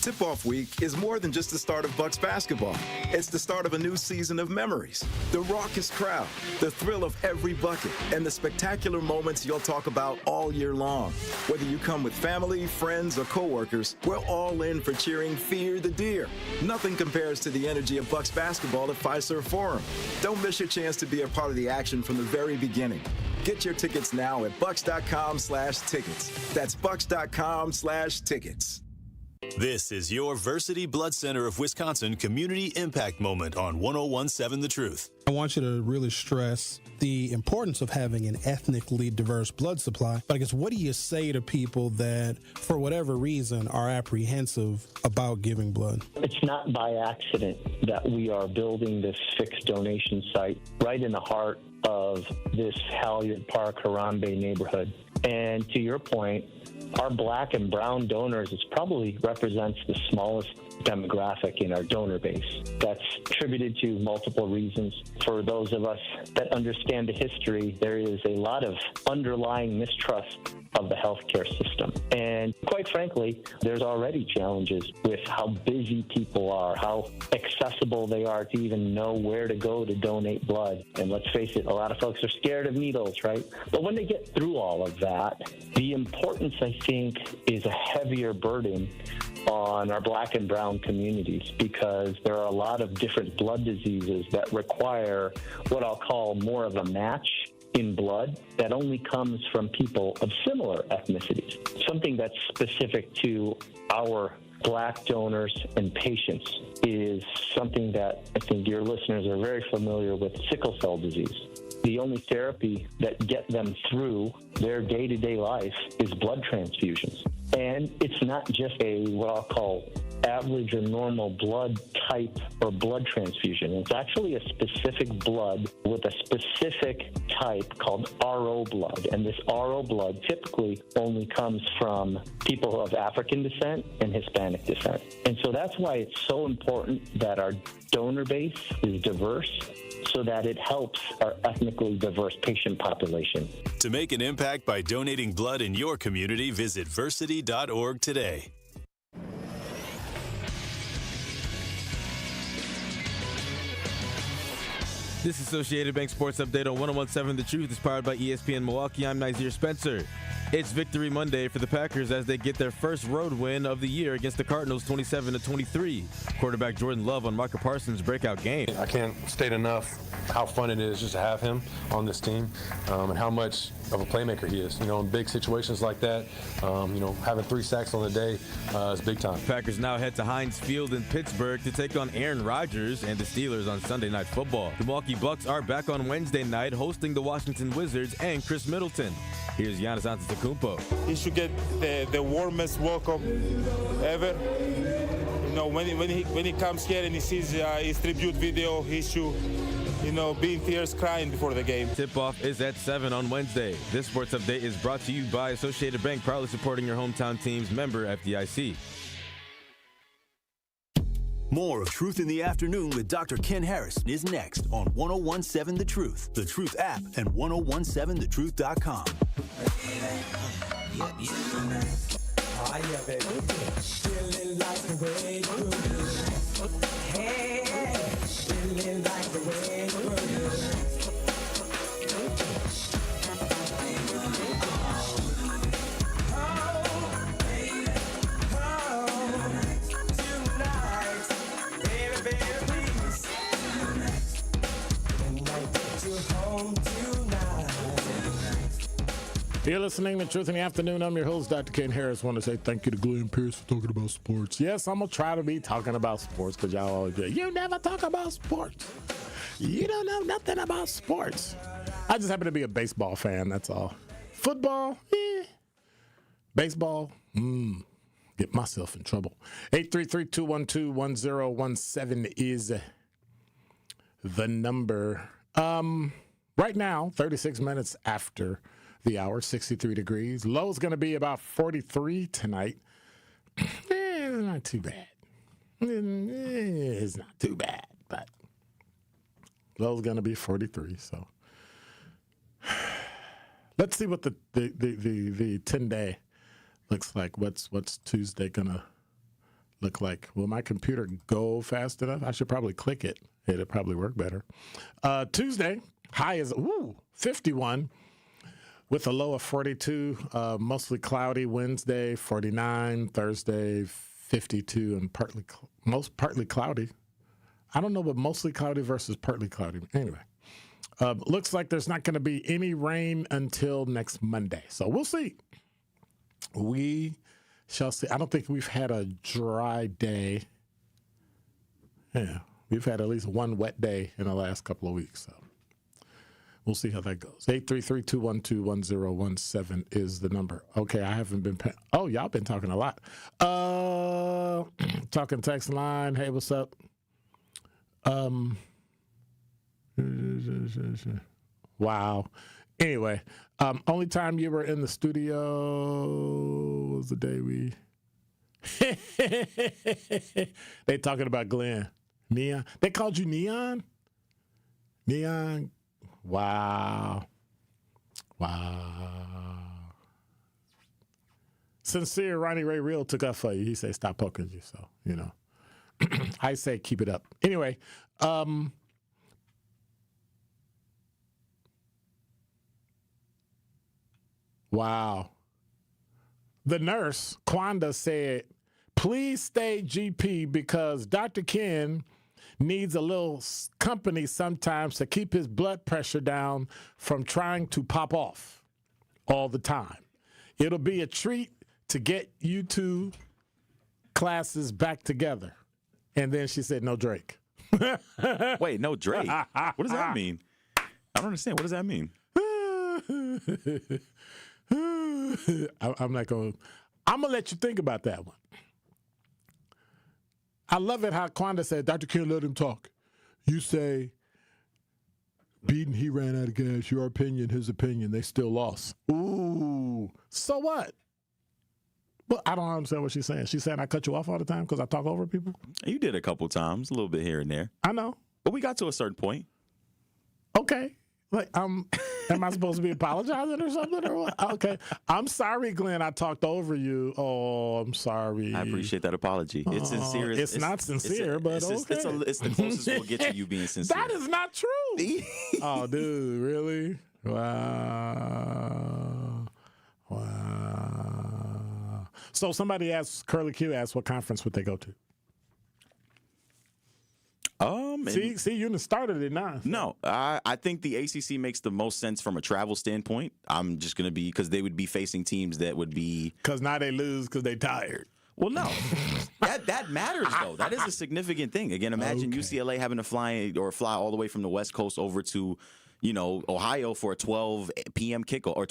Tip-off week is more than just the start of Bucks basketball. It's the start of a new season of memories. The raucous crowd, the thrill of every bucket, and the spectacular moments you'll talk about all year long. Whether you come with family, friends, or coworkers, we're all in for cheering Fear the Deer. Nothing compares to the energy of Bucks basketball at Fiserv Forum. Don't miss your chance to be a part of the action from the very beginning. Get your tickets now at bucks.com/tickets. That's bucks.com/tickets. This is your Versity Blood Center of Wisconsin Community Impact Moment on 101.7 The Truth. I want you to really stress the importance of having an ethnically diverse blood supply. But I guess, what do you say to people that, for whatever reason, are apprehensive about giving blood? It's not by accident that we are building this fixed donation site right in the heart of this Halyard Park, Harambe neighborhood. And to your point, our black and brown donors probably represents the smallest demographic in our donor base. That's attributed to multiple reasons. For those of us that understand the history, there is a lot of underlying mistrust of the healthcare system. And quite frankly, there's already challenges with how busy people are, how accessible they are to even know where to go to donate blood. And let's face it, a lot of folks are scared of needles, right? But when they get through all of that, the importance, I think, is a heavier burden on our black and brown communities, because there are a lot of different blood diseases that require what I'll call more of a match in blood that only comes from people of similar ethnicities. Something that's specific to our black donors and patients is something that I think your listeners are very familiar with: sickle cell disease. The only therapy that get them through their day-to-day life is blood transfusions. And it's not just a what I'll call average or normal blood type or blood transfusion. It's actually a specific blood with a specific type called RO blood. And this RO blood typically only comes from people of African descent and Hispanic descent. And so that's why it's so important that our donor base is diverse, so that it helps our ethnically diverse patient population. To make an impact by donating blood in your community, visit versity.org today. This Associated Bank Sports Update on 101.7 The Truth is powered by ESPN Milwaukee. I'm Nazir Spencer. It's Victory Monday for the Packers as they get their first road win of the year against the Cardinals 27-23. Quarterback Jordan Love on Micah Parsons' breakout game. I can't state enough how fun it is just to have him on this team and how much of a playmaker he is. In big situations like that, having 3 sacks on the day is big time. Packers now head to Heinz Field in Pittsburgh to take on Aaron Rodgers and the Steelers on Sunday Night Football. The Milwaukee Bucks are back on Wednesday night hosting the Washington Wizards and Chris Middleton. Here's Giannis Antetokounmpo. He should get the warmest welcome ever. When he comes here and he sees his tribute video, he should, be in tears crying before the game. Tip-off is at 7 on Wednesday. This sports update is brought to you by Associated Bank, proudly supporting your hometown teams, member FDIC. More of Truth in the Afternoon with Dr. Ken Harrison is next on 101.7 The Truth, The Truth app, and 1017thetruth.com. Oh, yeah, baby. Feeling like the way you move. Hey, feeling like the way you move. You're listening to Truth in the Afternoon. I'm your host, Dr. Ken Harris. I want to say thank you to Glenn Pearce for talking about sports. Yes, I'm going to try to be talking about sports because y'all always go, you never talk about sports. You don't know nothing about sports. I just happen to be a baseball fan, that's all. Football, Baseball, get myself in trouble. 833-212-1017 is the number. Right now, 36 minutes after the hour, 63 degrees. Low's going to be about 43 tonight. It's not too bad. It's not too bad, but low's going to be 43. So let's see what the 10-day looks like. What's Tuesday going to look like? Will my computer go fast enough? I should probably click it. It'll probably work better. Tuesday, high is 51. With a low of 42, mostly cloudy. Wednesday, 49. Thursday, 52, and partly cloudy. I don't know, but mostly cloudy versus partly cloudy. Anyway, looks like there's not going to be any rain until next Monday. So we'll see. We shall see. I don't think we've had a dry day. Yeah, we've had at least one wet day in the last couple of weeks. So we'll see how that goes. 833-212-1017 is the number. Okay, I haven't been oh, y'all been talking a lot. Talking text line. Hey, what's up? Wow. Anyway, only time you were in the studio was the day we they talking about Glenn. Neon. They called you Neon? Neon. Wow. Sincere Ronnie Ray Real took up for you. He said, stop poking you. So, I say keep it up. Anyway, wow. The nurse, Quanda, said, please stay GP because Dr. Ken needs a little company sometimes to keep his blood pressure down from trying to pop off all the time. It'll be a treat to get you two classes back together. And then she said, no Drake. Wait, no Drake? What does that mean? I don't understand. What does that mean? I'm not going to. I'm going to let you think about that one. I love it how Quanda said, Dr. Ken, let him talk. You say, beating, he ran out of gas. Your opinion, his opinion. They still lost. Ooh. So what? Well, I don't understand what she's saying. She's saying I cut you off all the time because I talk over people? You did a couple times, a little bit here and there. I know. But we got to a certain point. Okay. Like, am I supposed to be apologizing or something or what? Okay. I'm sorry, Glenn. I talked over you. Oh, I'm sorry. I appreciate that apology. It's sincere. It's not sincere, but okay. It's the closest we'll get to you being sincere. That is not true. Oh, dude, really? Wow. So somebody asked, Curly Q asked, what conference would they go to? See, you started it now. No, I think the ACC makes the most sense from a travel standpoint. I'm just going to be, because they would be facing teams that would be. Because now they lose because they tired. Well, no, that matters though. That is a significant thing. Again, imagine UCLA having to fly all the way from the West Coast over to, Ohio for a 12 p.m. kickoff or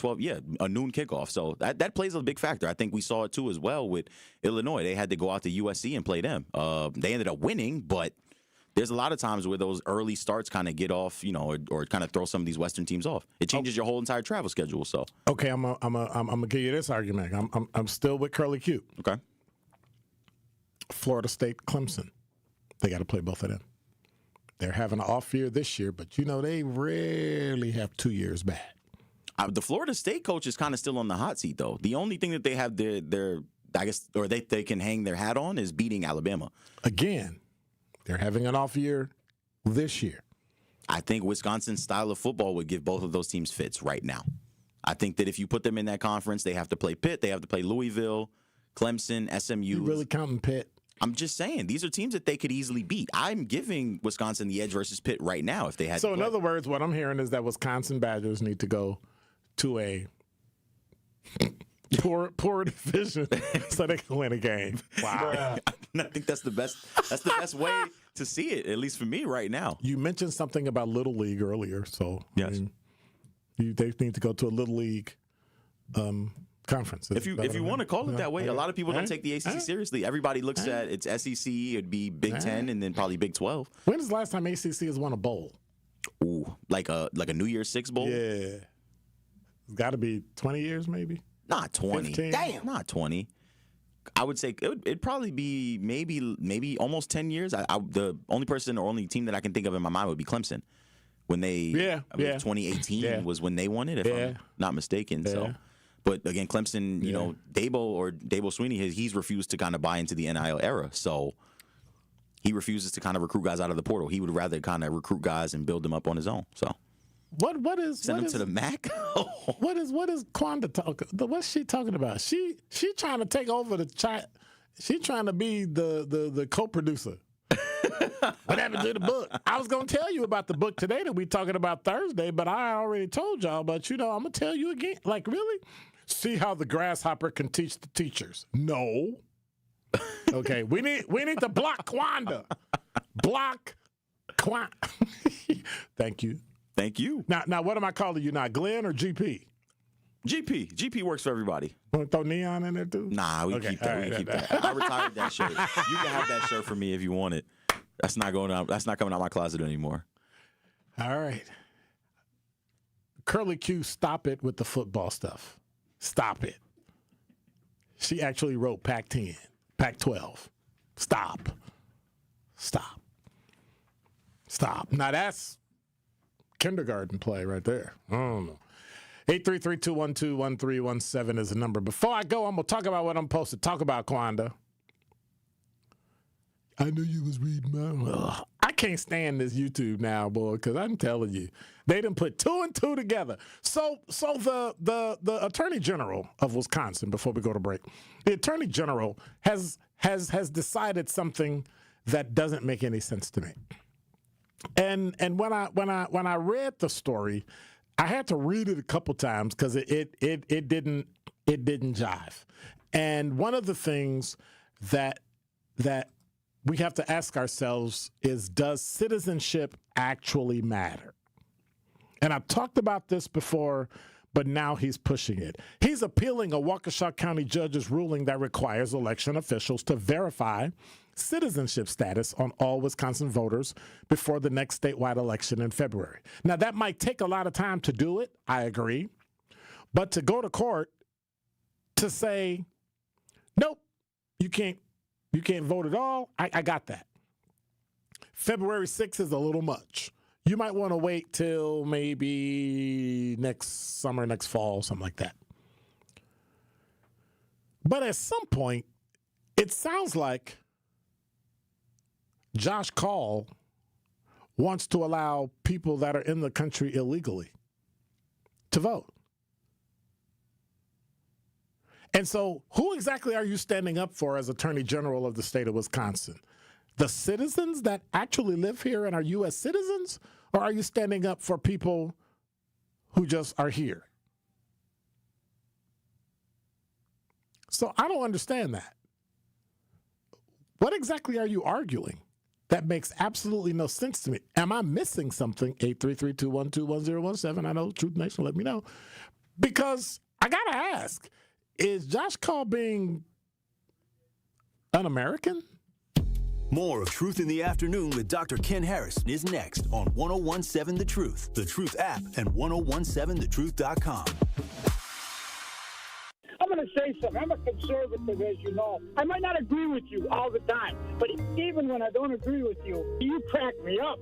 a noon kickoff. So that plays a big factor. I think we saw it too as well with Illinois. They had to go out to USC and play them. They ended up winning, but there's a lot of times where those early starts kind of get off, or kind of throw some of these Western teams off. It changes your whole entire travel schedule. So okay, I'm gonna give you this argument. I'm still with Curly Q. Okay. Florida State, Clemson. They got to play both of them. They're having an off year this year, but they rarely have 2 years bad. The Florida State coach is kind of still on the hot seat, though. The only thing that they have they can hang their hat on is beating Alabama. Again, they're having an off year this year. I think Wisconsin's style of football would give both of those teams fits right now. I think that if you put them in that conference, they have to play Pitt, they have to play Louisville, Clemson, SMU. You really counting Pitt? I'm just saying, these are teams that they could easily beat. I'm giving Wisconsin the edge versus Pitt right now if they had to play. In other words, what I'm hearing is that Wisconsin Badgers need to go to a poor division so they can win a game. Wow. I think that's the best way to see it, at least for me right now. You mentioned something about Little League earlier, so yes. They need to go to a Little League conference. If you want to call it that way, a lot of people don't take the ACC seriously. Everybody looks at it's SEC, it'd be Big 10, and then probably Big 12. When is the last time ACC has won a bowl? Ooh, like a New Year's Six bowl? Yeah. It's got to be 20 years maybe. Not 20. 15? Damn. Not 20. I would say it'd probably be maybe almost 10 years. The only person or only team that I can think of in my mind would be Clemson. When they 2018 was when they won it, if I'm not mistaken. Yeah. So, but again, Clemson, Dabo Sweeney, he's refused to kind of buy into the NIL era. So he refuses to kind of recruit guys out of the portal. He would rather kind of recruit guys and build them up on his own. So send them to the MAC. What is Quanda talking? What's she talking about? She trying to take over the chat. She trying to be the co-producer. What happened to the book? I was going to tell you about the book today that we talking about Thursday, but I already told y'all. But I'm going to tell you again. Like, really? See how the grasshopper can teach the teachers? No. Okay, we need to block Quanda. Block Quanda. Thank you. Thank you. Now, what am I calling you now, Glenn or GP? GP works for everybody. Want to throw Neon in there too? Nah, we keep that. We keep that. I retired that shirt. You can have that shirt for me if you want it. That's not going out. That's not coming out my closet anymore. All right. Curly Q, stop it with the football stuff. Stop it. She actually wrote Pac-10, Pac-12. Stop. Now that's kindergarten play right there. I don't know. 833-212-1317 is the number. Before I go, I'm going to talk about what I'm supposed to talk about, Quanda. I knew you was reading my... I can't stand this YouTube now, boy, because I'm telling you, they done put 2 and 2 together. So the Attorney General of Wisconsin, before we go to break, the Attorney General has decided something that doesn't make any sense to me. And when I read the story, I had to read it a couple times because it didn't jive. And one of the things that we have to ask ourselves is, does citizenship actually matter? And I've talked about this before, but now he's pushing it. He's appealing a Waukesha County judge's ruling that requires election officials to verify citizenship status on all Wisconsin voters before the next statewide election in February. Now, that might take a lot of time to do it, I agree. But to go to court to say, nope, you can't vote at all, I got that. February 6th is a little much. you might want to wait till maybe next summer, next fall, something like that. But at some point, it sounds like Josh Call wants to allow people that are in the country illegally to vote. And so who exactly are you standing up for as Attorney General of the state of Wisconsin? The citizens that actually live here and are U.S. citizens? Or are you standing up for people who just are here? So I don't understand that. What exactly are you arguing? That makes absolutely no sense to me. Am I missing something? 833-212-1017. I know Truth Nation, let me know. Because I got to ask, is Josh Call being un-American? More of Truth in the Afternoon with Dr. Ken Harris is next on 1017 The Truth, The Truth app, and 1017thetruth.com. I'm going to say something. I'm a conservative, as you know. I might not agree with you all the time, but even when I don't agree with you, you crack me up.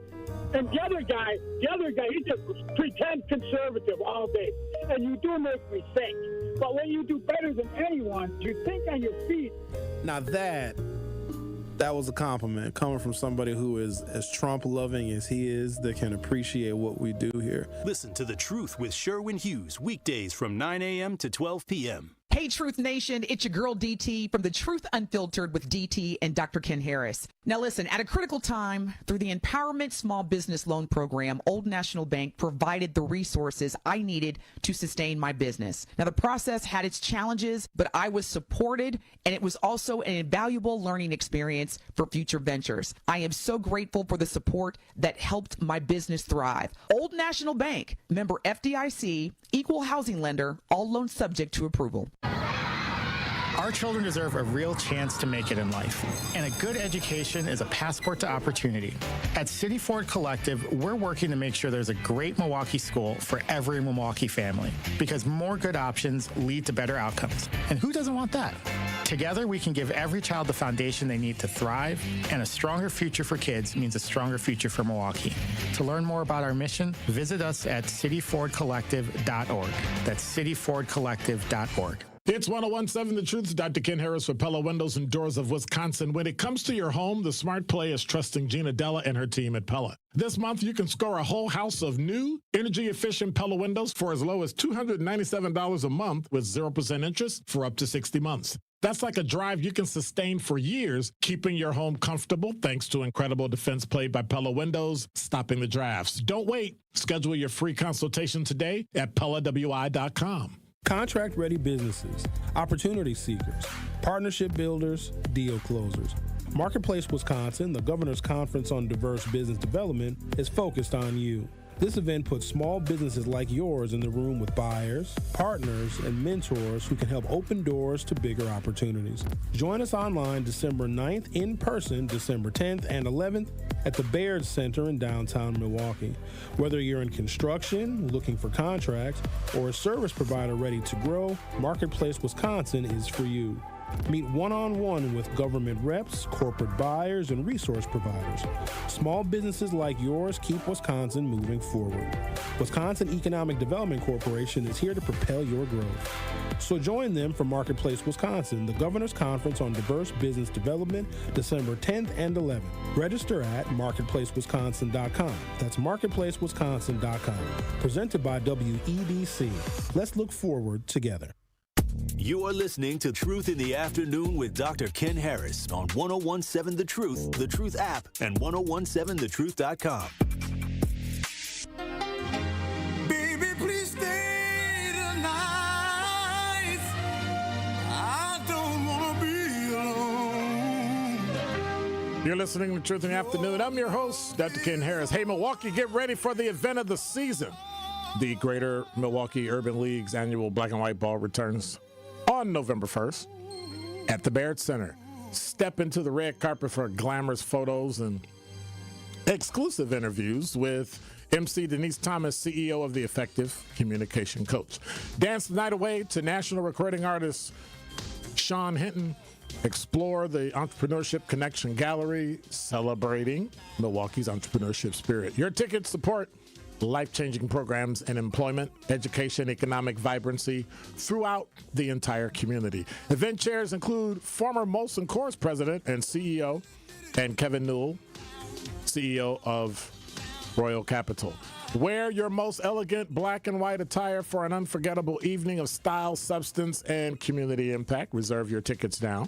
And the other guy, he just pretend conservative all day. And you do make me think. But when you do better than anyone, you think on your feet. Now that was a compliment coming from somebody who is as Trump-loving as he is, that can appreciate what we do here. Listen to The Truth with Sherwin Hughes, weekdays from 9 a.m. to 12 p.m. Hey, Truth Nation, it's your girl DT from The Truth Unfiltered with DT and Dr. Ken Harris. Now listen, at a critical time, through the Empowerment Small Business Loan Program, Old National Bank provided the resources I needed to sustain my business. Now the process had its challenges, but I was supported, and it was also an invaluable learning experience for future ventures. I am so grateful for the support that helped my business thrive. Old National Bank, member FDIC, equal housing lender, all loans subject to approval. Our children deserve a real chance to make it in life, and a good education is a passport to opportunity. At City Ford Collective, we're working to make sure there's a great Milwaukee school for every Milwaukee family, because more good options lead to better outcomes. And who doesn't want that? Together, we can give every child the foundation they need to thrive, and a stronger future for kids means a stronger future for Milwaukee. To learn more about our mission, visit us at cityfordcollective.org. That's cityfordcollective.org. It's 1017 The Truth. Dr. Ken Harris for Pella Windows and Doors of Wisconsin. When it comes to your home, the smart play is trusting Gina Della and her team at Pella. This month, you can score a whole house of new, energy-efficient Pella windows for as low as $297 a month with 0% interest for up to 60 months. That's like a drive you can sustain for years, keeping your home comfortable thanks to incredible defense play by Pella Windows, stopping the drafts. Don't wait. Schedule your free consultation today at PellaWI.com. Contract-ready businesses, opportunity seekers, partnership builders, deal closers. Marketplace Wisconsin, the Governor's Conference on Diverse Business Development, is focused on you. This event puts small businesses like yours in the room with buyers, partners, and mentors who can help open doors to bigger opportunities. Join us online December 9th, in person December 10th and 11th at the Baird Center in downtown Milwaukee. Whether you're in construction, looking for contracts, or a service provider ready to grow, Marketplace Wisconsin is for you. Meet one-on-one with government reps, corporate buyers, and resource providers. Small businesses like yours keep Wisconsin moving forward. Wisconsin Economic Development Corporation is here to propel your growth. So join them for Marketplace Wisconsin, the Governor's Conference on Diverse Business Development, December 10th and 11th. Register at marketplacewisconsin.com. That's marketplacewisconsin.com. Presented by WEDC. Let's look forward together. You are listening to Truth in the Afternoon with Dr. Ken Harris on 1017 The Truth app, and 1017thetruth.com. Baby, please stay tonight. I don't want to be alone. You're listening to Truth in the Afternoon. I'm your host, Dr. Ken Harris. Hey, Milwaukee, get ready for the event of the season. The Greater Milwaukee Urban League's annual Black and White Ball returns on November 1st at the Baird Center. Step into the red carpet for glamorous photos and exclusive interviews with MC Denise Thomas, CEO of the Effective Communication Coach. Dance the night away to national recording artist Sean Hinton Explore the Entrepreneurship Connection Gallery, celebrating Milwaukee's entrepreneurship spirit. Your tickets support life-changing programs in employment, education, economic vibrancy throughout the entire community. Event chairs include former Molson Coors president and CEO, and Kevin Newell, CEO of Royal Capital. Wear your most elegant black and white attire for an unforgettable evening of style, substance, and community impact. Reserve your tickets now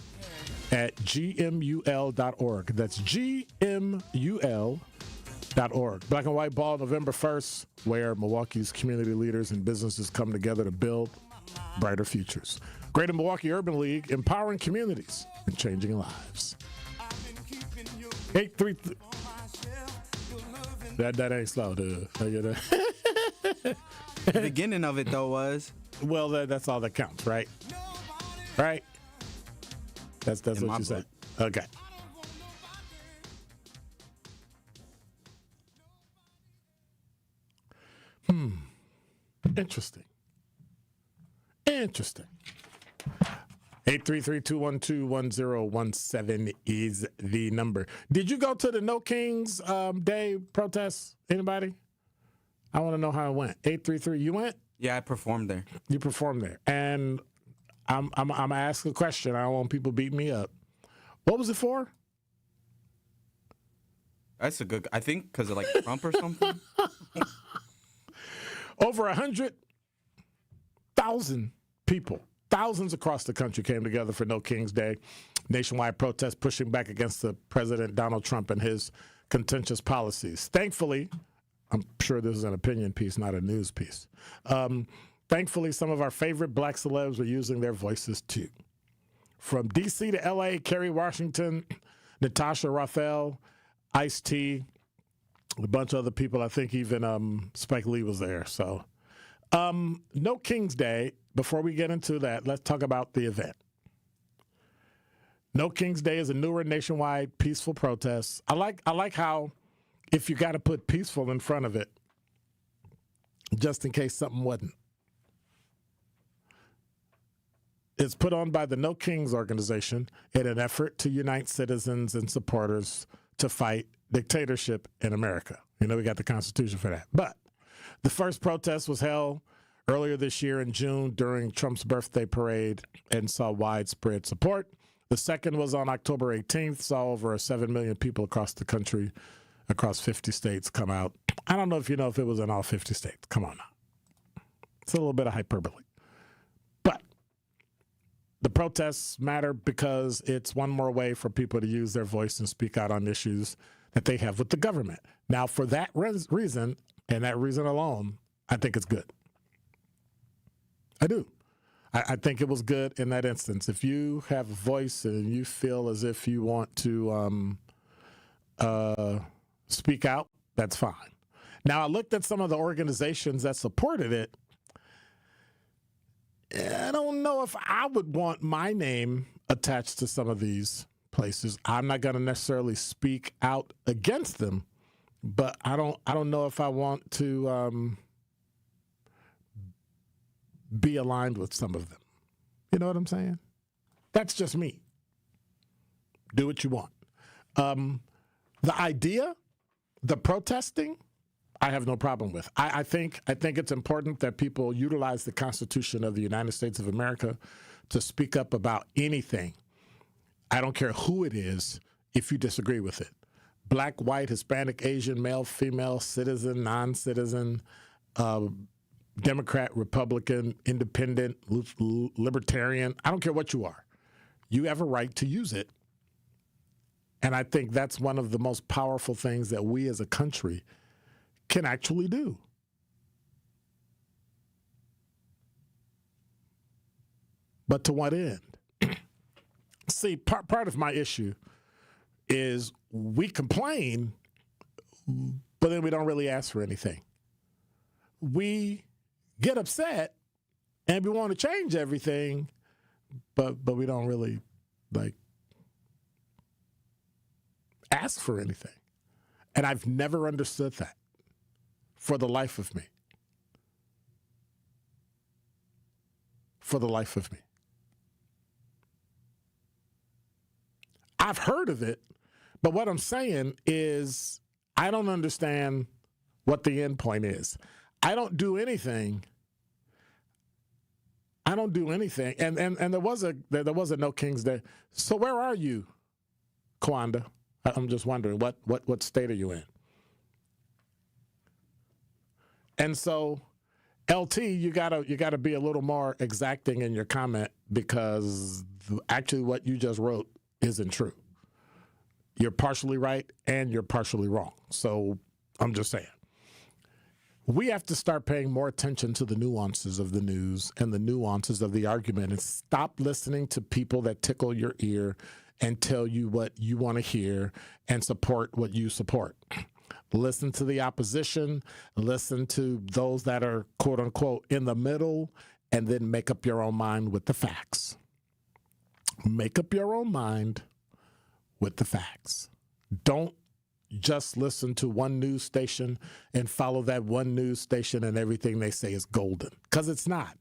at gmul.org. That's gmul.org. Black and White Ball, November 1st, where Milwaukee's community leaders and businesses come together to build brighter futures. Greater Milwaukee Urban League, empowering communities and changing lives. 833. That ain't slow, dude. The beginning of it, though, was. Well, that's all that counts, right? Right? That's what you said. Okay. Interesting. 833-212-1017 is the number. Did you go to the No Kings Day protest? Anybody? I want to know how it went. 833, you went? Yeah, I performed there. You performed there. And I'm asking a question. I don't want people beat me up. What was it for? That's a good, I think because of like Trump or something. Over 100,000 people, thousands across the country came together for No Kings Day. Nationwide protest pushing back against the President Donald Trump and his contentious policies. Thankfully, I'm sure this is an opinion piece, not a news piece. Thankfully, some of our favorite black celebs were using their voices too. From D.C. to L.A., Kerry Washington, Natasha Rothwell, Ice-T, a bunch of other people. I think even Spike Lee was there. So, No Kings Day. Before we get into that, let's talk about the event. No Kings Day is a newer nationwide peaceful protest. I like how if you got to put peaceful in front of it, just in case something wasn't. It's put on by the No Kings organization in an effort to unite citizens and supporters to fight dictatorship in America. You know, we got the Constitution for that. But the first protest was held earlier this year in June during Trump's birthday parade and saw widespread support. The second was on October 18th, saw over 7 million people across the country, across 50 states come out. I don't know if you know if it was in all 50 states. Come on now. It's a little bit of hyperbole. But the protests matter because it's one more way for people to use their voice and speak out on issues that they have with the government. Now, for that reason, and that reason alone, I think it's good. I do. I think it was good in that instance. If you have a voice and you feel as if you want to speak out, that's fine. Now, I looked at some of the organizations that supported it. I don't know if I would want my name attached to some of these places. I'm not going to necessarily speak out against them, but I don't know if I want to be aligned with some of them. You know what I'm saying? That's just me. Do what you want. The idea, the protesting, I have no problem with. I think it's important that people utilize the Constitution of the United States of America to speak up about anything. I don't care who it is if you disagree with it. Black, white, Hispanic, Asian, male, female, citizen, non-citizen, Democrat, Republican, independent, libertarian. I don't care what you are. You have a right to use it. And I think that's one of the most powerful things that we as a country can actually do. But to what end? See, part of my issue is we complain, but then we don't really ask for anything. We get upset and we want to change everything, but we don't really ask for anything. And I've never understood that for the life of me. For the life of me. I've heard of it, but what I'm saying is I don't understand what the end point is. I don't do anything. And there was a No Kings Day. So where are you, Kwanda? I'm just wondering what state are you in? And so, LT, you gotta be a little more exacting in your comment, because actually what you just wrote isn't true. You're partially right and you're partially wrong. So I'm just saying. We have to start paying more attention to the nuances of the news and the nuances of the argument, and stop listening to people that tickle your ear and tell you what you want to hear and support what you support. Listen to the opposition, listen to those that are, quote unquote, in the middle, and then make up your own mind with the facts. Make up your own mind with the facts. Don't just listen to one news station and follow that one news station and everything they say is golden, because it's not.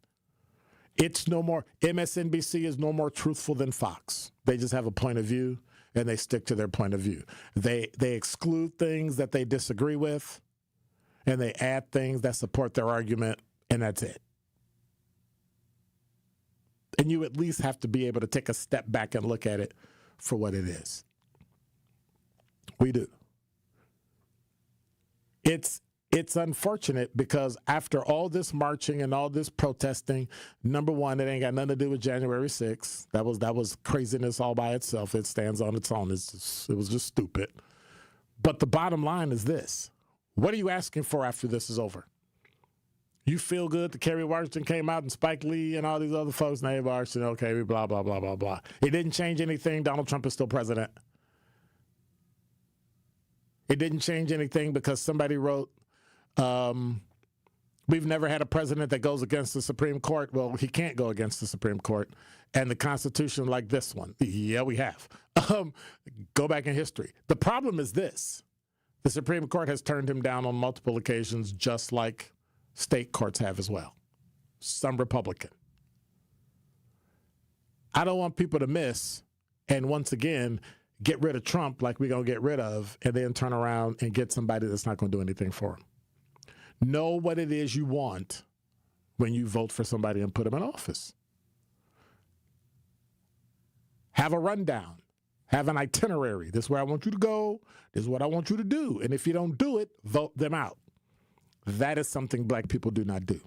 It's no more. MSNBC is no more truthful than Fox. They just have a point of view, and they stick to their point of view. They exclude things that they disagree with, and they add things that support their argument, and that's it. And you at least have to be able to take a step back and look at it for what it is. We do. It's unfortunate, because after all this marching and all this protesting, number one, it ain't got nothing to do with January 6th. That was craziness all by itself. It stands on its own. It was just stupid. But the bottom line is this. What are you asking for after this is over? You feel good that Kerry Washington came out and Spike Lee and all these other folks, and Washington, okay, blah, blah, blah, blah, blah. It didn't change anything. Donald Trump is still president. It didn't change anything because somebody wrote, we've never had a president that goes against the Supreme Court. Well, he can't go against the Supreme Court. And the Constitution like this one. Yeah, we have. Go back in history. The problem is this. The Supreme Court has turned him down on multiple occasions, just like state courts have as well. Some Republican. I don't want people to miss, and once again, get rid of Trump like we're going to get rid of, and then turn around and get somebody that's not going to do anything for him. Know what it is you want when you vote for somebody and put them in office. Have a rundown. Have an itinerary. This is where I want you to go. This is what I want you to do. And if you don't do it, vote them out. That is something black people do not do.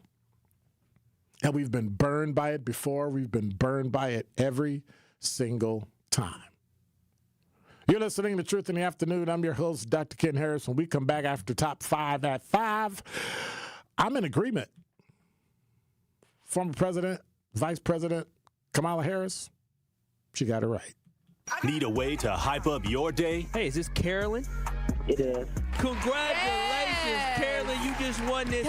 And we've been burned by it before. We've been burned by it every single time. You're listening to Truth in the Afternoon. I'm your host, Dr. Ken Harris. When we come back after Top 5 at 5, I'm in agreement. Former President, Vice President Kamala Harris, she got it right. Need a way to hype up your day? Hey, is this Carolyn? It is. Congratulations, Carolyn. You just won this.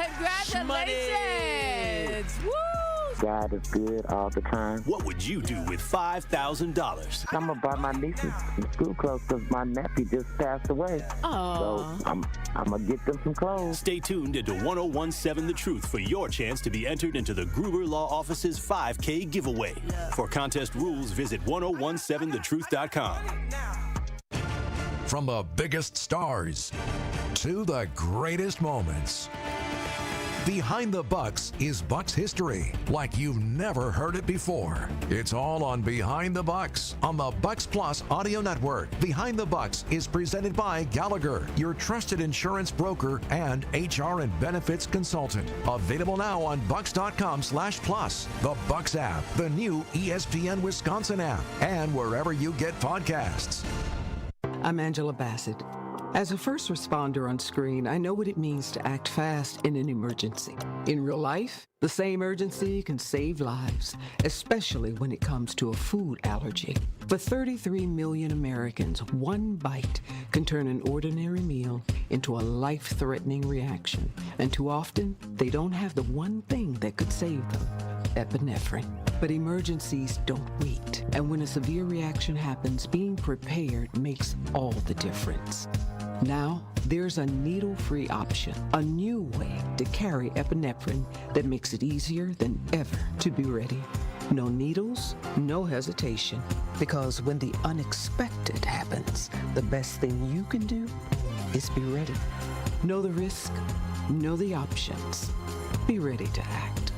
Congratulations. Woo! God is good all the time. What would you do with $5,000? I'm going to buy my nieces some school clothes because my nephew just passed away. Aww. So I'm going to get them some clothes. Stay tuned into 1017 The Truth for your chance to be entered into the Gruber Law Office's 5K giveaway. For contest rules, visit 1017thetruth.com. From the biggest stars to the greatest moments. Behind the Bucks is Bucks history, like you've never heard it before. It's all on Behind the Bucks on the Bucks Plus audio network. Behind the Bucks is presented by Gallagher, your trusted insurance broker and HR and benefits consultant. Available now on bucks.com/plus, the Bucks app, the new ESPN Wisconsin app, and wherever you get podcasts. I'm Angela Bassett. As a first responder on screen, I know what it means to act fast in an emergency. In real life, the same urgency can save lives, especially when it comes to a food allergy. For 33 million Americans, one bite can turn an ordinary meal into a life-threatening reaction. And too often, they don't have the one thing that could save them: epinephrine. But emergencies don't wait. And when a severe reaction happens, being prepared makes all the difference. Now, there's a needle-free option, a new way to carry epinephrine that makes it easier than ever to be ready. No needles, no hesitation. Because when the unexpected happens, the best thing you can do is be ready. Know the risk, know the options. Be ready to act.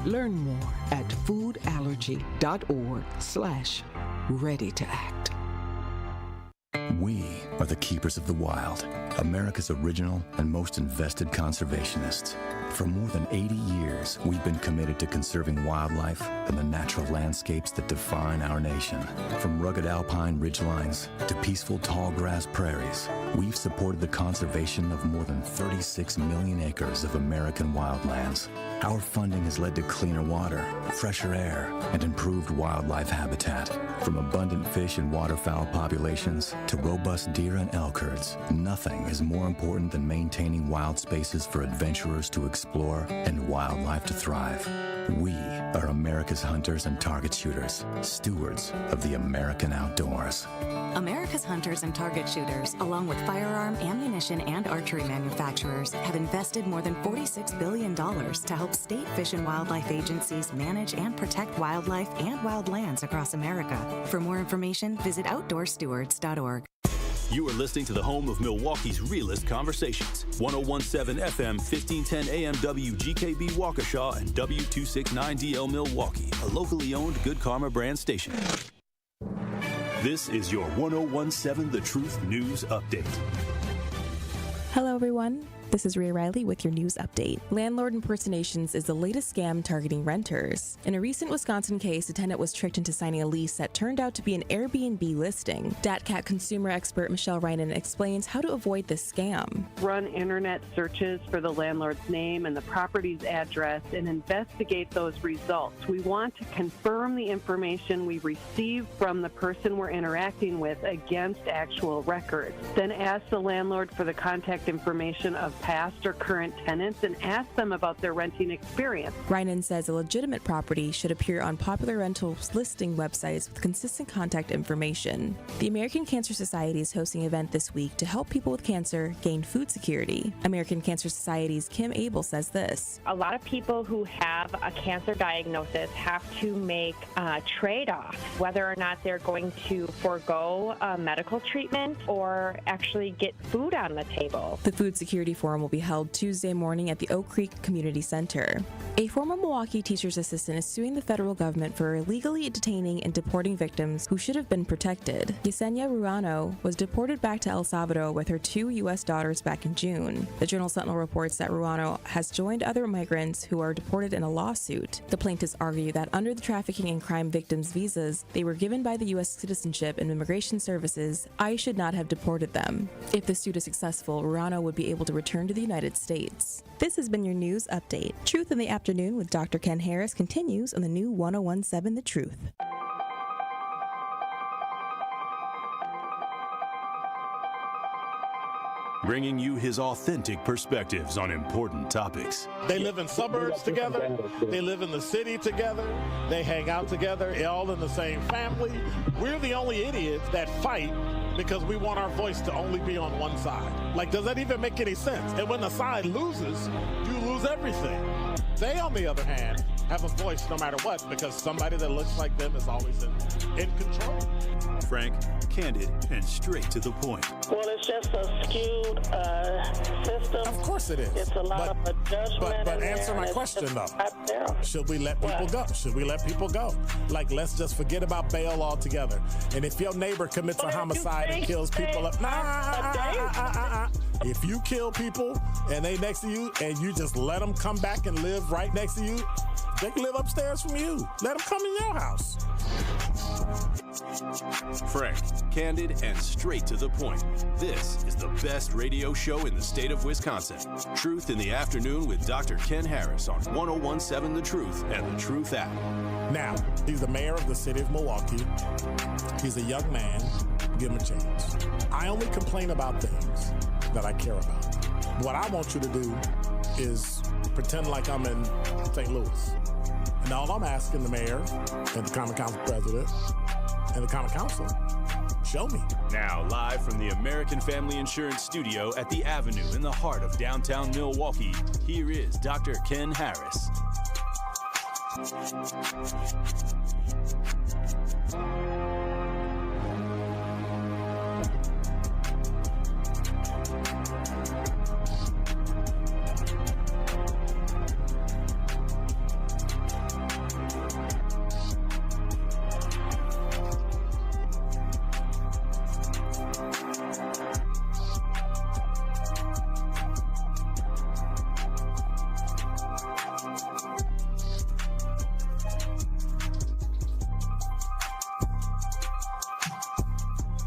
Learn more at foodallergy.org/ready to act. We are the keepers of the wild, America's original and most invested conservationists. For more than 80 years, we've been committed to conserving wildlife and the natural landscapes that define our nation. From rugged alpine ridgelines to peaceful tall grass prairies, we've supported the conservation of more than 36 million acres of American wildlands. Our funding has led to cleaner water, fresher air, and improved wildlife habitat. From abundant fish and waterfowl populations to robust deer and elk herds, nothing is more important than maintaining wild spaces for adventurers to explore and wildlife to thrive. We are America's hunters and target shooters, stewards of the American outdoors. America's hunters and target shooters, along with firearm, ammunition, and archery manufacturers, have invested more than $46 billion to help state fish and wildlife agencies manage and protect wildlife and wildlands across America. For more information, visit outdoorstewards.org. You are listening to the home of Milwaukee's realest conversations. 101.7 FM, 1510 AM WGKB Waukesha and W269DL Milwaukee, a locally owned Good Karma brand station. This is your 101.7 The Truth News Update. Hello, everyone. This is Rhea Riley with your news update. Landlord impersonations is the latest scam targeting renters. In a recent Wisconsin case, a tenant was tricked into signing a lease that turned out to be an Airbnb listing. DatCat consumer expert Michelle Reinen explains how to avoid this scam. Run internet searches for the landlord's name and the property's address and investigate those results. We want to confirm the information we receive from the person we're interacting with against actual records. Then ask the landlord for the contact information of past or current tenants and ask them about their renting experience. Reinen says a legitimate property should appear on popular rentals listing websites with consistent contact information. The American Cancer Society is hosting an event this week to help people with cancer gain food security. American Cancer Society's Kim Abel says this. A lot of people who have a cancer diagnosis have to make a trade-off, whether or not they're going to forego medical treatment or actually get food on the table. The Food Security Forum will be held Tuesday morning at the Oak Creek Community Center. A former Milwaukee teacher's assistant is suing the federal government for illegally detaining and deporting victims who should have been protected. Yesenia Ruano was deported back to El Salvador with her 2 U.S. daughters back in June. The Journal-Sentinel reports that Ruano has joined other migrants who are deported in a lawsuit. The plaintiffs argue that under the trafficking and crime victims' visas they were given by the U.S. Citizenship and Immigration Services, ICE should not have deported them. If the suit is successful, Ruano would be able to return to the United States. This has been your news update. Truth in the Afternoon with Dr. Ken Harris continues on the new 101.7 The Truth. Bringing you his authentic perspectives on important topics. They live in suburbs together. They live in the city together. They hang out together, all in the same family. We're the only idiots that fight because we want our voice to only be on one side. Like, does that even make any sense? And when the side loses, you lose everything. They, on the other hand, have a voice no matter what because somebody that looks like them is always in control. Frank, candid, and straight to the point. Well, it's just a skewed system. Of course it is. It's a lot of adjustment. But answer my question, though. Should we let people go? Should we let people go? Like, let's just forget about bail altogether. And if your neighbor commits a homicide and kills people up, if you kill people and they next to you and you just let them come back and live right next to you, they can live upstairs from you. Let them come in your house. Frank, candid, and straight to the point. This is the best radio show in the state of Wisconsin. Truth in the Afternoon with Dr. Ken Harris on 101.7 The Truth and The Truth app. Now, he's the mayor of the city of Milwaukee. He's a young man. Give him a chance. I only complain about things that I care about. What I want you to do is pretend like I'm in St. Louis. And all I'm asking the mayor and the Common Council president and the Common Council, show me. Now, live from the American Family Insurance Studio at the Avenue in the heart of downtown Milwaukee, here is Dr. Ken Harris.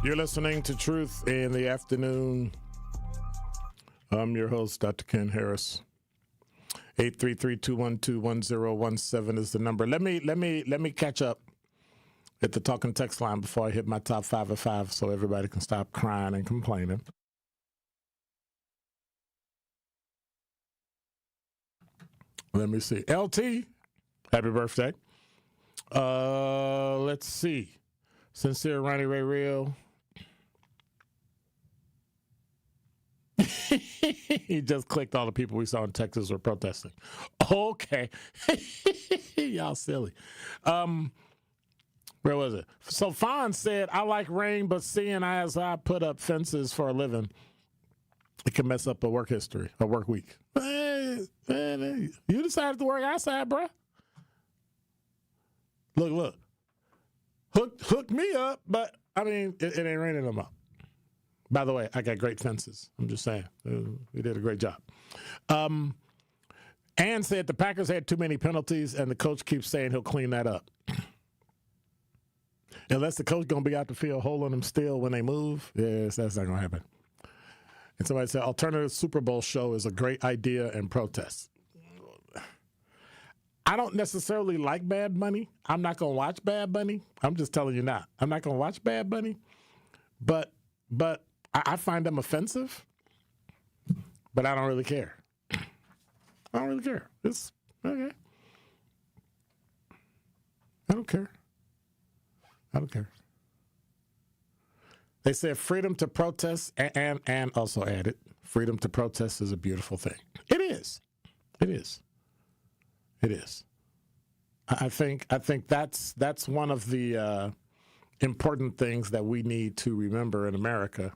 You're listening to Truth in the Afternoon. I'm your host, Dr. Ken Harris. 833-212-1017 is the number. Let me catch up at the talking text line before I hit my top 5 of 5 so everybody can stop crying and complaining. Let me see. LT, happy birthday. Let's see. Sincere Ronnie Ray Real. He just clicked all the people we saw in Texas were protesting. Okay. Y'all silly. Where was it? So Fawn said, I like rain, but seeing as I put up fences for a living, it can mess up a work week. You decided to work outside, bro. Look. Hook me up, but, I mean, it ain't raining no more. By the way, I got great fences. I'm just saying. We did a great job. Ann said the Packers had too many penalties, and the coach keeps saying he'll clean that up. Unless the coach going to be out the field holding them still when they move, yes, that's not going to happen. And somebody said, alternative Super Bowl show is a great idea and protest. I don't necessarily like Bad Bunny. I'm not going to watch Bad Bunny. I'm just telling you now. I'm not going to watch Bad Bunny. But I find them offensive, but I don't really care. I don't really care. It's okay. I don't care. They said freedom to protest and also added freedom to protest is a beautiful thing. It is. I think that's one of the important things that we need to remember in America.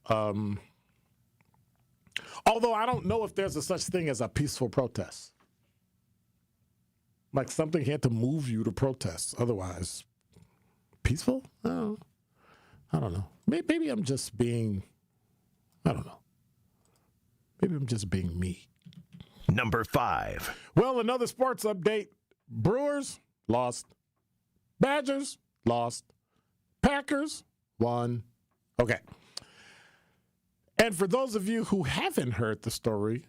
Although I don't know if there's a such thing as a peaceful protest. Like something had to move you to protest. Otherwise, peaceful? I don't know. Maybe I'm just being, I don't know. Maybe I'm just being me. Number 5. Well, another sports update. Brewers lost. Badgers lost. Packers won. Okay. And for those of you who haven't heard the story,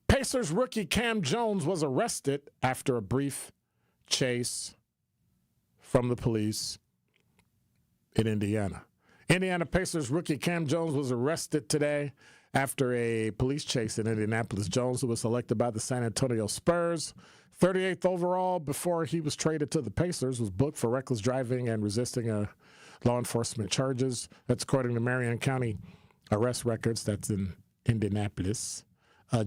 Pacers rookie Cam Jones was arrested after a brief chase from the police in Indiana. Indiana Pacers rookie Cam Jones was arrested today after a police chase in Indianapolis. Jones, who was selected by the San Antonio Spurs, 38th overall before he was traded to the Pacers, was booked for reckless driving and resisting law enforcement charges. That's according to Marion County arrest records. That's in Indianapolis.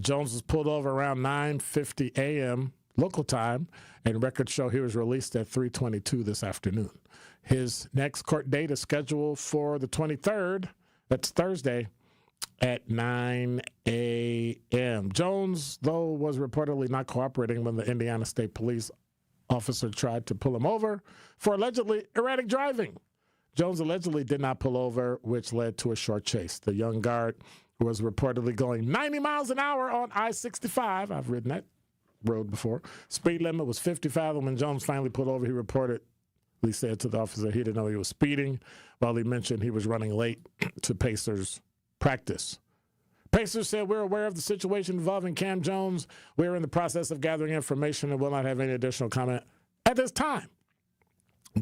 Jones was pulled over around 9:50 a.m. local time, and records show he was released at 3:22 this afternoon. His next court date is scheduled for the 23rd. That's Thursday at 9 a.m. Jones, though, was reportedly not cooperating when the Indiana State Police officer tried to pull him over for allegedly erratic driving. Jones allegedly did not pull over, which led to a short chase. The young guard was reportedly going 90 miles an hour on I-65. I've ridden that road before. Speed limit was 55, and when Jones finally pulled over, he reportedly said to the officer he didn't know he was speeding, while he mentioned he was running late to Pacers practice. Pacers said, we're aware of the situation involving Cam Jones. We're in the process of gathering information and will not have any additional comment at this time.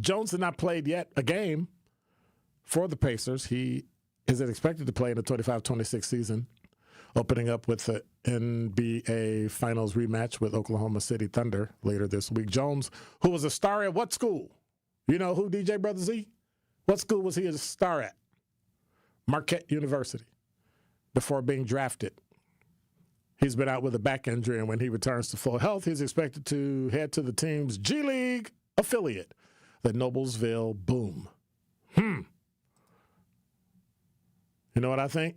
Jones has not played yet a game for the Pacers. He isn't expected to play in the 25-26 season, opening up with the NBA Finals rematch with Oklahoma City Thunder later this week. Jones, who was a star at what school? You know who, DJ Brother Z? What school was he a star at? Marquette University, before being drafted. He's been out with a back injury, and when he returns to full health, he's expected to head to the team's G League affiliate, the Noblesville Boom. You know what I think?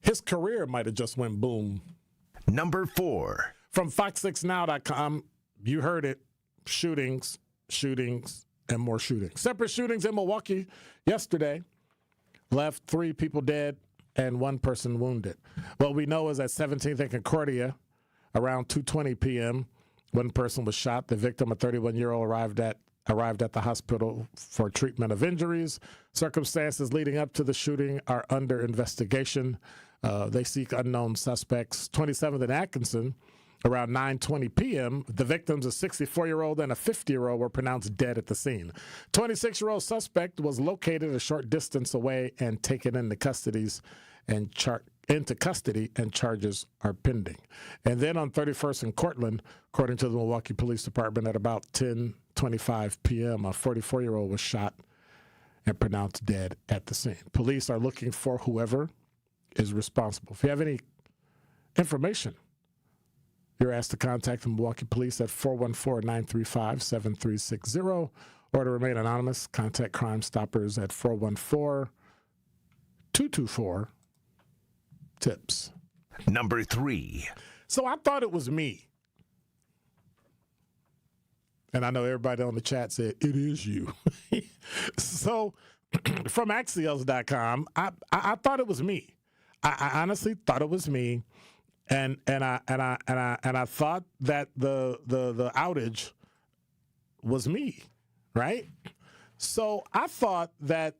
His career might have just went boom. Number 4. From Fox6Now.com, you heard it. Shootings, and more shootings. Separate shootings in Milwaukee yesterday left 3 people dead and 1 person wounded. What we know is at 17th and Concordia, around 2:20 p.m., 1 person was shot. The victim, a 31-year-old, arrived at the hospital for treatment of injuries. Circumstances leading up to the shooting are under investigation. They seek unknown suspects. 27th and Atkinson, around 9:20 p.m., the victims, a 64-year-old and a 50-year-old, were pronounced dead at the scene. 26-year-old suspect was located a short distance away and taken into custody, and charges are pending. And then on 31st and Cortland, according to the Milwaukee Police Department, at about 10:25 p.m., a 44-year-old was shot and pronounced dead at the scene. Police are looking for whoever is responsible. If you have any information, you're asked to contact the Milwaukee Police at 414-935-7360, or to remain anonymous, contact Crime Stoppers at 414-224-TIPS. Number 3. So I thought it was me. And I know everybody on the chat said, it is you. So from Axios.com, I thought it was me. I honestly thought it was me. And I thought that the outage was me, right? So I thought that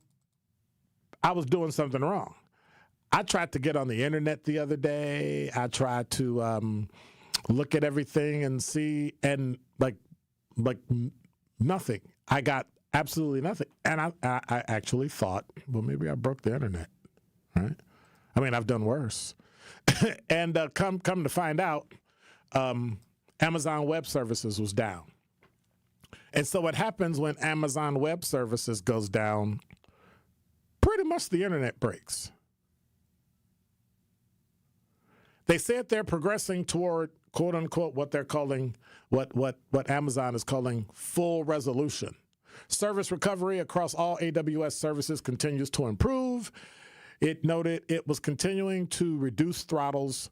I was doing something wrong. I tried to get on the internet the other day. I tried to look at everything and see, and like nothing. I got absolutely nothing. And I actually thought, well, maybe I broke the internet, right? I mean, I've done worse. And come to find out, Amazon Web Services was down. And so what happens when Amazon Web Services goes down, pretty much the internet breaks. They said they're progressing toward, quote unquote, what they're calling, what Amazon is calling full resolution. Service recovery across all AWS services continues to improve. It noted it was continuing to reduce throttles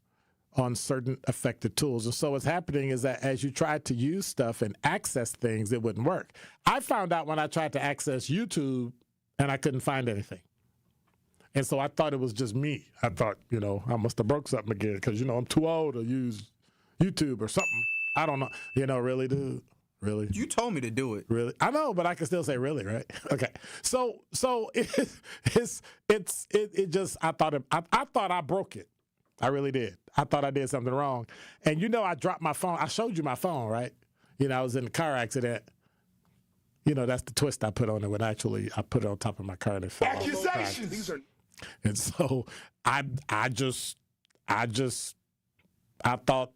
on certain affected tools. And so what's happening is that as you tried to use stuff and access things, it wouldn't work. I found out when I tried to access YouTube and I couldn't find anything. And so I thought it was just me. I thought, I must have broke something again because, I'm too old to use YouTube or something. I don't know. Really, dude? Really? You told me to do it. Really? I know, but I can still say really, right? Okay. So it just, I thought I broke it. I really did. I thought I did something wrong. And I dropped my phone. I showed you my phone, right? I was in a car accident. That's the twist I put on it when actually I put it on top of my car and it fell off. Accusations! And so I thought,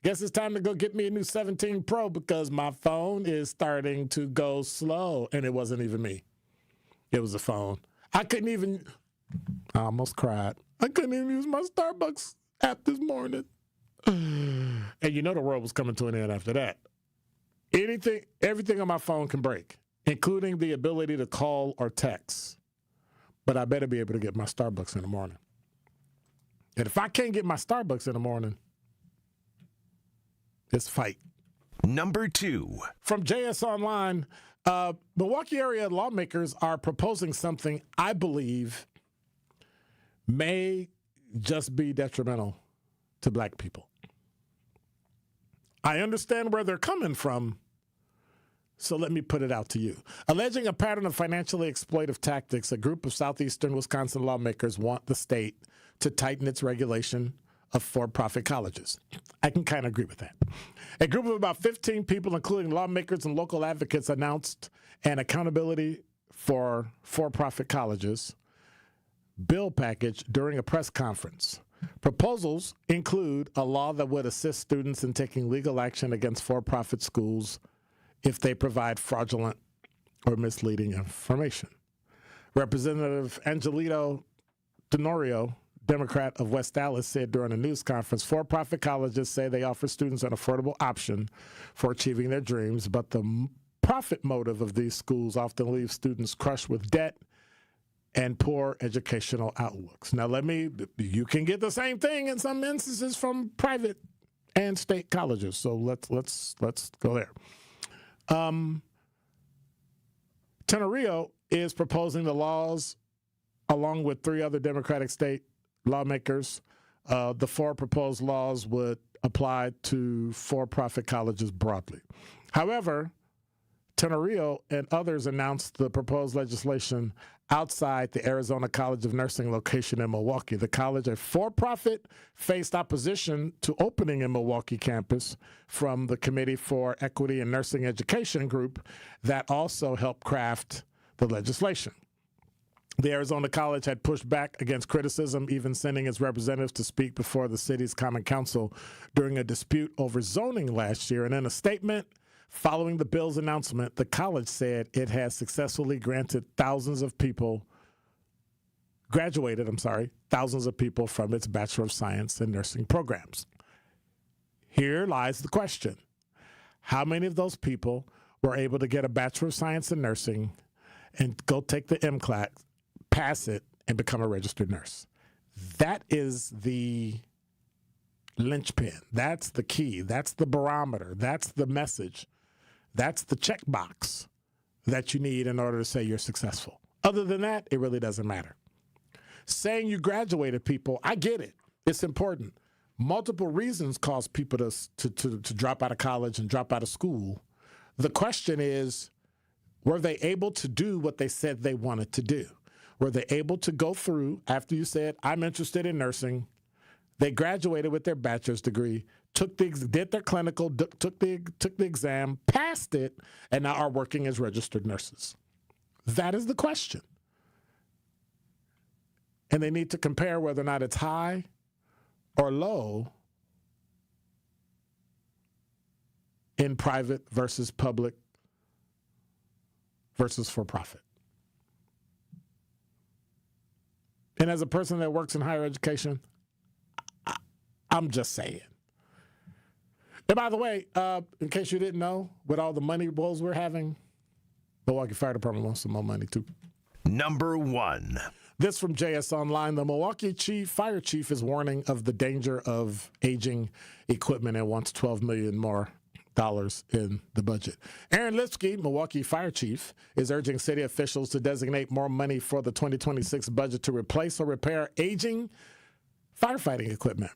guess it's time to go get me a new 17 Pro because my phone is starting to go slow. And it wasn't even me. It was the phone. I almost cried. I couldn't even use my Starbucks app this morning. And the world was coming to an end after that. Everything on my phone can break, including the ability to call or text. But I better be able to get my Starbucks in the morning. And if I can't get my Starbucks in the morning, it's fight. Number 2. From JS Online, Milwaukee area lawmakers are proposing something I believe may just be detrimental to black people. I understand where they're coming from, so let me put it out to you. Alleging a pattern of financially exploitive tactics, a group of southeastern Wisconsin lawmakers want the state to tighten its regulation of for-profit colleges. I can kind of agree with that. A group of about 15 people, including lawmakers and local advocates, announced an accountability for for-profit colleges bill package during a press conference. Proposals include a law that would assist students in taking legal action against for-profit schools if they provide fraudulent or misleading information. Representative Angelito Denorio Democrat of West Dallas, said during a news conference, for-profit colleges say they offer students an affordable option for achieving their dreams, but the profit motive of these schools often leaves students crushed with debt and poor educational outlooks. Now, you can get the same thing in some instances from private and state colleges. So let's go there. Tenorio is proposing the laws along with 3 other Democratic state lawmakers. The 4 proposed laws would apply to for-profit colleges broadly. However, Tenorio and others announced the proposed legislation outside the Arizona College of Nursing location in Milwaukee. The college, a for-profit, faced opposition to opening in Milwaukee campus from the Committee for Equity in Nursing Education group that also helped craft the legislation. The Arizona College had pushed back against criticism, even sending its representatives to speak before the city's Common Council during a dispute over zoning last year. And in a statement following the bill's announcement, the college said it has successfully graduated thousands of people from its Bachelor of Science in Nursing programs. Here lies the question. How many of those people were able to get a Bachelor of Science in Nursing and go take the MCLAT, pass it, and become a registered nurse? That is the linchpin. That's the key. That's the barometer. That's the message. That's the checkbox that you need in order to say you're successful. Other than that, it really doesn't matter. Saying you graduated, people, I get it. It's important. Multiple reasons cause people to drop out of college and drop out of school. The question is, were they able to do what they said they wanted to do? Were they able to go through after you said, I'm interested in nursing? They graduated with their bachelor's degree, did their clinical, took the exam, passed it, and now are working as registered nurses. That is the question. And they need to compare whether or not it's high or low in private versus public versus for-profit. And as a person that works in higher education, I'm just saying. And by the way, in case you didn't know, with all the money woes we're having, Milwaukee Fire Department wants some more money too. Number 1. This from JS Online. The Milwaukee fire chief is warning of the danger of aging equipment and wants $12 million more in the budget. Aaron Lipsky, Milwaukee fire chief, is urging city officials to designate more money for the 2026 budget to replace or repair aging firefighting equipment.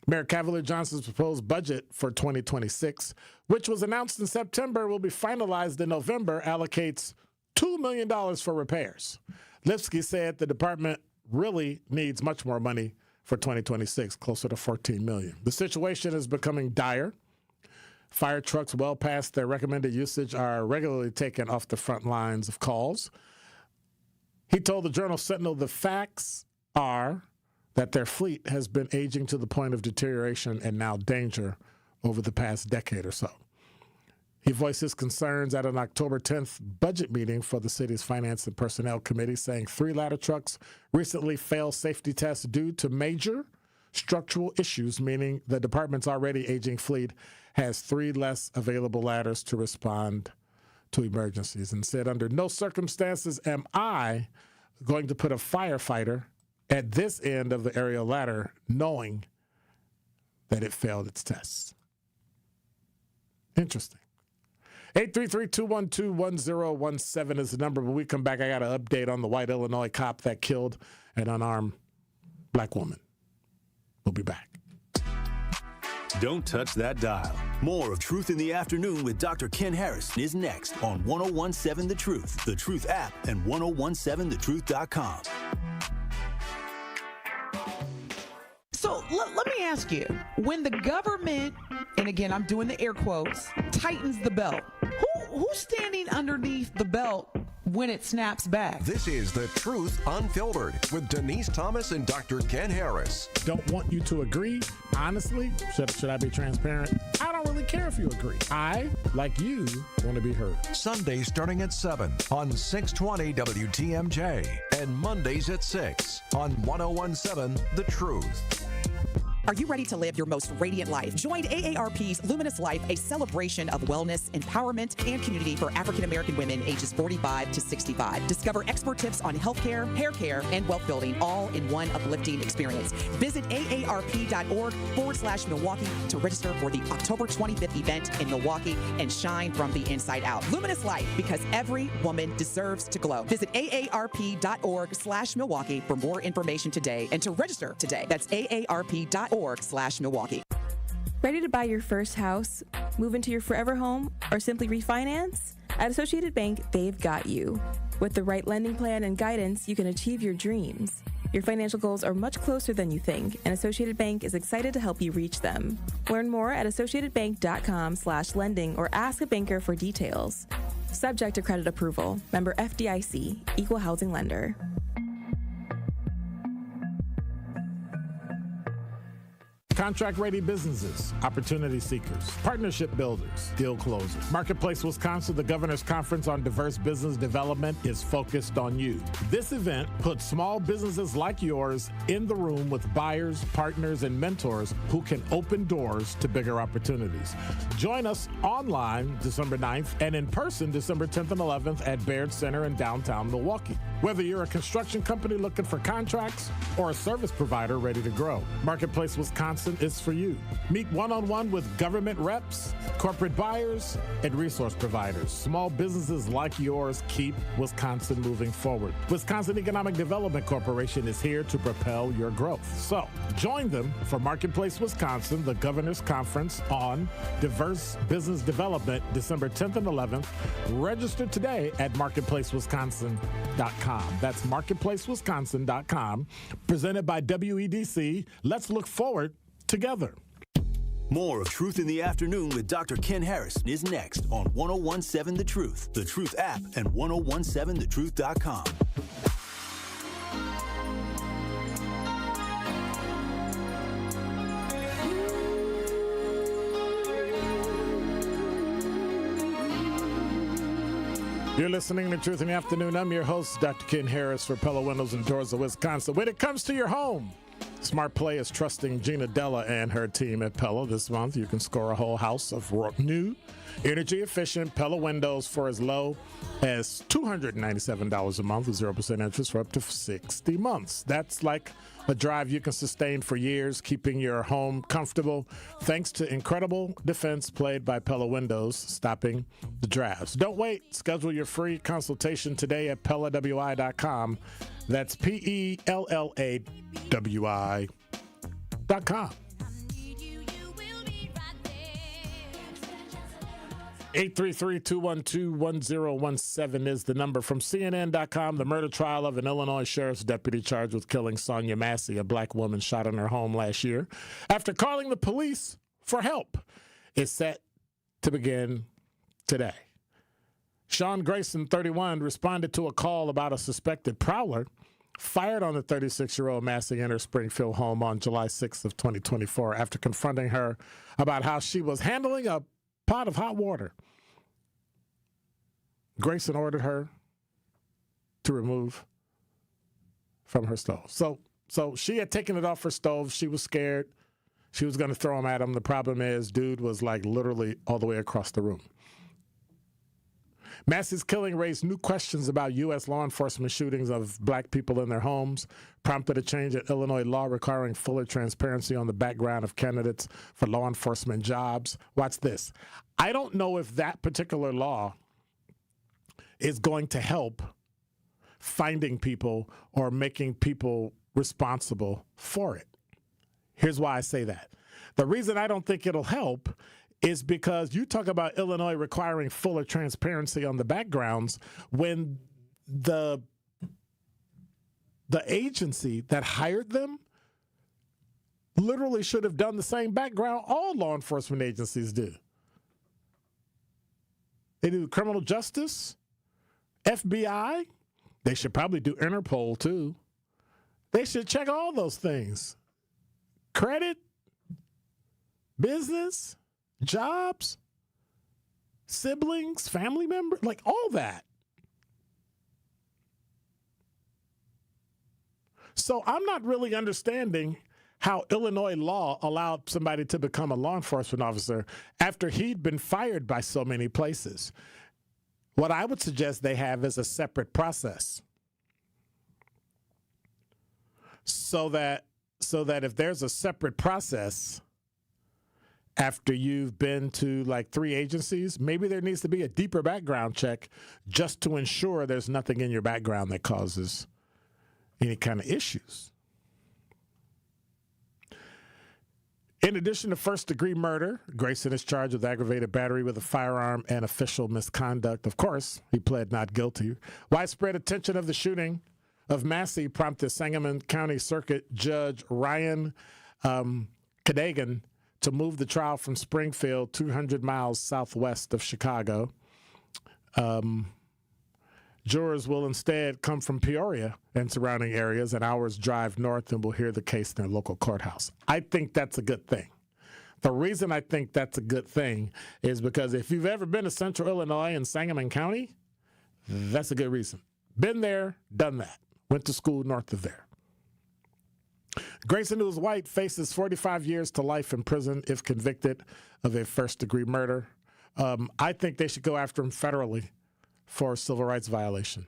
Mayor Cavalier Johnson's proposed budget for 2026, which was announced in September, will be finalized in November, allocates $2 million for repairs. Lipsky said the department really needs much more money for 2026, closer to $14 million. The situation is becoming dire. Fire trucks well past their recommended usage are regularly taken off the front lines of calls. He told the Journal Sentinel the facts are that their fleet has been aging to the point of deterioration and now danger over the past decade or so. He voiced his concerns at an October 10th budget meeting for the city's Finance and Personnel Committee, saying 3 ladder trucks recently failed safety tests due to major structural issues, meaning the department's already aging fleet has 3 less available ladders to respond to emergencies, and said, under no circumstances am I going to put a firefighter at this end of the aerial ladder knowing that it failed its tests. Interesting. 833-212-1017 is the number. When we come back, I got an update on the white Illinois cop that killed an unarmed black woman. We'll be back. Don't touch that dial. More of Truth in the Afternoon with Dr. Ken Harris is next on 1017 The Truth, The Truth app, and 1017thetruth.com. So let me ask you, when the government, and again, I'm doing the air quotes, tightens the belt, who's standing underneath the belt when it snaps back. This is The Truth Unfiltered with Denise Thomas and Dr. Ken Harris. Don't want you to agree. Honestly, should I be transparent? I don't really care if you agree. I, like you, want to be heard. Sundays starting at 7 on 620 WTMJ and Mondays at 6 on 1017 The Truth. Are you ready to live your most radiant life? Join AARP's Luminous Life, a celebration of wellness, empowerment, and community for African American women ages 45 to 65. Discover expert tips on healthcare, hair care, and wealth building, all in one uplifting experience. Visit aarp.org/Milwaukee to register for the October 25th event in Milwaukee and shine from the inside out. Luminous Life, because every woman deserves to glow. Visit aarp.org/Milwaukee for more information today and to register today. That's aarp.org/Milwaukee. Ready to buy your first house, move into your forever home, or simply refinance? At Associated Bank, they've got you. With the right lending plan and guidance, you can achieve your dreams. Your financial goals are much closer than you think, and Associated Bank is excited to help you reach them. Learn more at associatedbank.com/lending or ask a banker for details. Subject to credit approval. Member FDIC, Equal Housing Lender. Contract-ready businesses, opportunity seekers, partnership builders, deal closers. Marketplace Wisconsin, the Governor's Conference on Diverse Business Development, is focused on you. This event puts small businesses like yours in the room with buyers, partners, and mentors who can open doors to bigger opportunities. Join us online December 9th and in person December 10th and 11th at Baird Center in downtown Milwaukee. Whether you're a construction company looking for contracts or a service provider ready to grow, Marketplace Wisconsin is for you. Meet one-on-one with government reps, corporate buyers, and resource providers. Small businesses like yours keep Wisconsin moving forward. Wisconsin Economic Development Corporation is here to propel your growth. So join them for Marketplace Wisconsin, the Governor's Conference on Diverse Business Development, December 10th and 11th. Register today at marketplacewisconsin.com. That's marketplacewisconsin.com. Presented by WEDC. Let's look forward together. More of Truth in the Afternoon with Dr. Ken Harris is next on 1017 The Truth, The Truth app, and 1017thetruth.com. You're listening to Truth in the Afternoon. I'm your host, Dr. Ken Harris for Pella Windows and Doors of Wisconsin. When it comes to your home, Smart Play is trusting Gina Della and her team at Pella. This month, you can score a whole house of new, energy-efficient Pella windows for as low as $297 a month with 0% interest for up to 60 months. That's like a drive you can sustain for years, keeping your home comfortable thanks to incredible defense played by Pella Windows, stopping the drafts. Don't wait. Schedule your free consultation today at PellaWI.com. That's PellaWI.com. 833-212-1017 is the number. From CNN.com, the murder trial of an Illinois sheriff's deputy charged with killing Sonia Massey, a black woman shot in her home last year, after calling the police for help, is set to begin today. Sean Grayson, 31, responded to a call about a suspected prowler fired on the 36-year-old Massey in her Springfield home on July 6th of 2024 after confronting her about how she was handling a pot of hot water. Grayson ordered her to remove from her stove. So she had taken it off her stove. She was scared. She was going to throw him at him. The problem is, dude was like literally all the way across the room. Massey's killing raised new questions about U.S. law enforcement shootings of black people in their homes, prompted a change in Illinois law requiring fuller transparency on the background of candidates for law enforcement jobs. Watch this. I don't know if that particular law is going to help finding people or making people responsible for it. Here's why I say that. The reason I don't think it'll help is because you talk about Illinois requiring fuller transparency on the backgrounds when the agency that hired them literally should have done the same background all law enforcement agencies do. They do criminal justice FBI, they should probably do Interpol too. They should check all those things. Credit, business, jobs, siblings, family members, like all that. So I'm not really understanding how Illinois law allowed somebody to become a law enforcement officer after he'd been fired by so many places. What I would suggest they have is a separate process. So that if there's a separate process after you've been to like 3 agencies, maybe there needs to be a deeper background check just to ensure there's nothing in your background that causes any kind of issues. In addition to first-degree murder, Grayson is charged with aggravated battery with a firearm and official misconduct. Of course, he pled not guilty. Widespread attention of the shooting of Massey prompted Sangamon County Circuit Judge Ryan Cadogan to move the trial from Springfield, 200 miles southwest of Chicago. Jurors will instead come from Peoria and surrounding areas, an hour's drive north, and will hear the case in their local courthouse. I think that's a good thing. The reason I think that's a good thing is because if you've ever been to Central Illinois and Sangamon County, that's a good reason. Been there, done that. Went to school north of there. Grayson, who is white, faces 45 years to life in prison if convicted of a first-degree murder. I think they should go after him federally for a civil rights violation.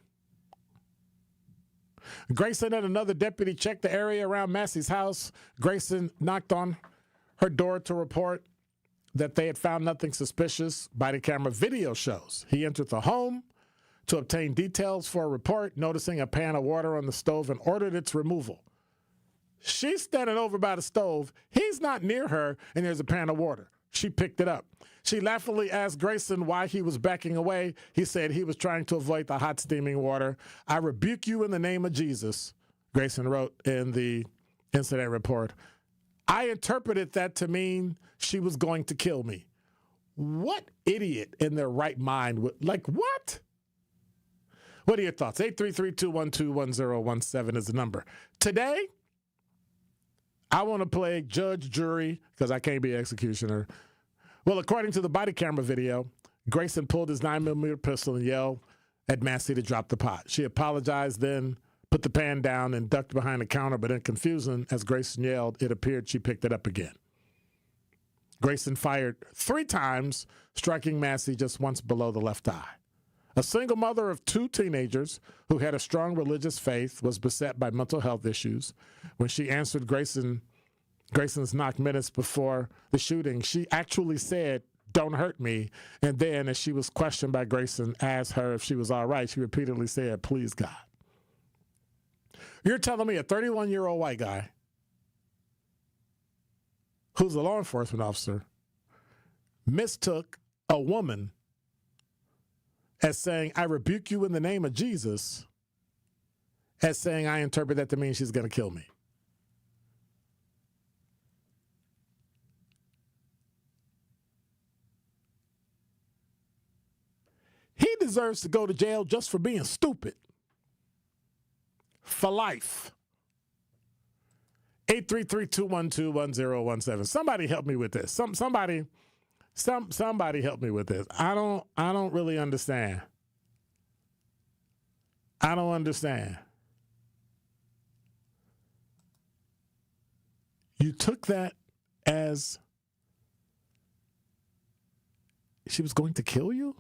Grayson and another deputy checked the area around Massey's house. Grayson knocked on her door to report that they had found nothing suspicious. Body camera video shows he entered the home to obtain details for a report, noticing a pan of water on the stove and ordered its removal. She's standing over by the stove. He's not near her, and there's a pan of water. She picked it up. She laughingly asked Grayson why he was backing away. He said he was trying to avoid the hot steaming water. "I rebuke you in the name of Jesus," Grayson wrote in the incident report. "I interpreted that to mean she was going to kill me." What idiot in their right mind would, like, what? What are your thoughts? 833-212-1017 is the number. Today, I want to play judge, jury, because I can't be executioner. Well, according to the body camera video, Grayson pulled his 9mm pistol and yelled at Massey to drop the pot. She apologized, then put the pan down and ducked behind the counter, but in confusion, as Grayson yelled, it appeared she picked it up again. Grayson fired 3 times, striking Massey just once below the left eye. A single mother of 2 teenagers who had a strong religious faith was beset by mental health issues. When she answered Grayson's knock minutes before the shooting, she actually said, "Don't hurt me." And then, as she was questioned by Grayson, asked her if she was all right, she repeatedly said, "Please, God." You're telling me a 31-year-old white guy who's a law enforcement officer mistook a woman as saying, "I rebuke you in the name of Jesus," as saying, "I interpret that to mean she's going to kill me." He deserves to go to jail just for being stupid. For life. 833-212-1017. Somebody help me with this. Somebody help me with this. I don't really understand. I don't understand. You took that as she was going to kill you?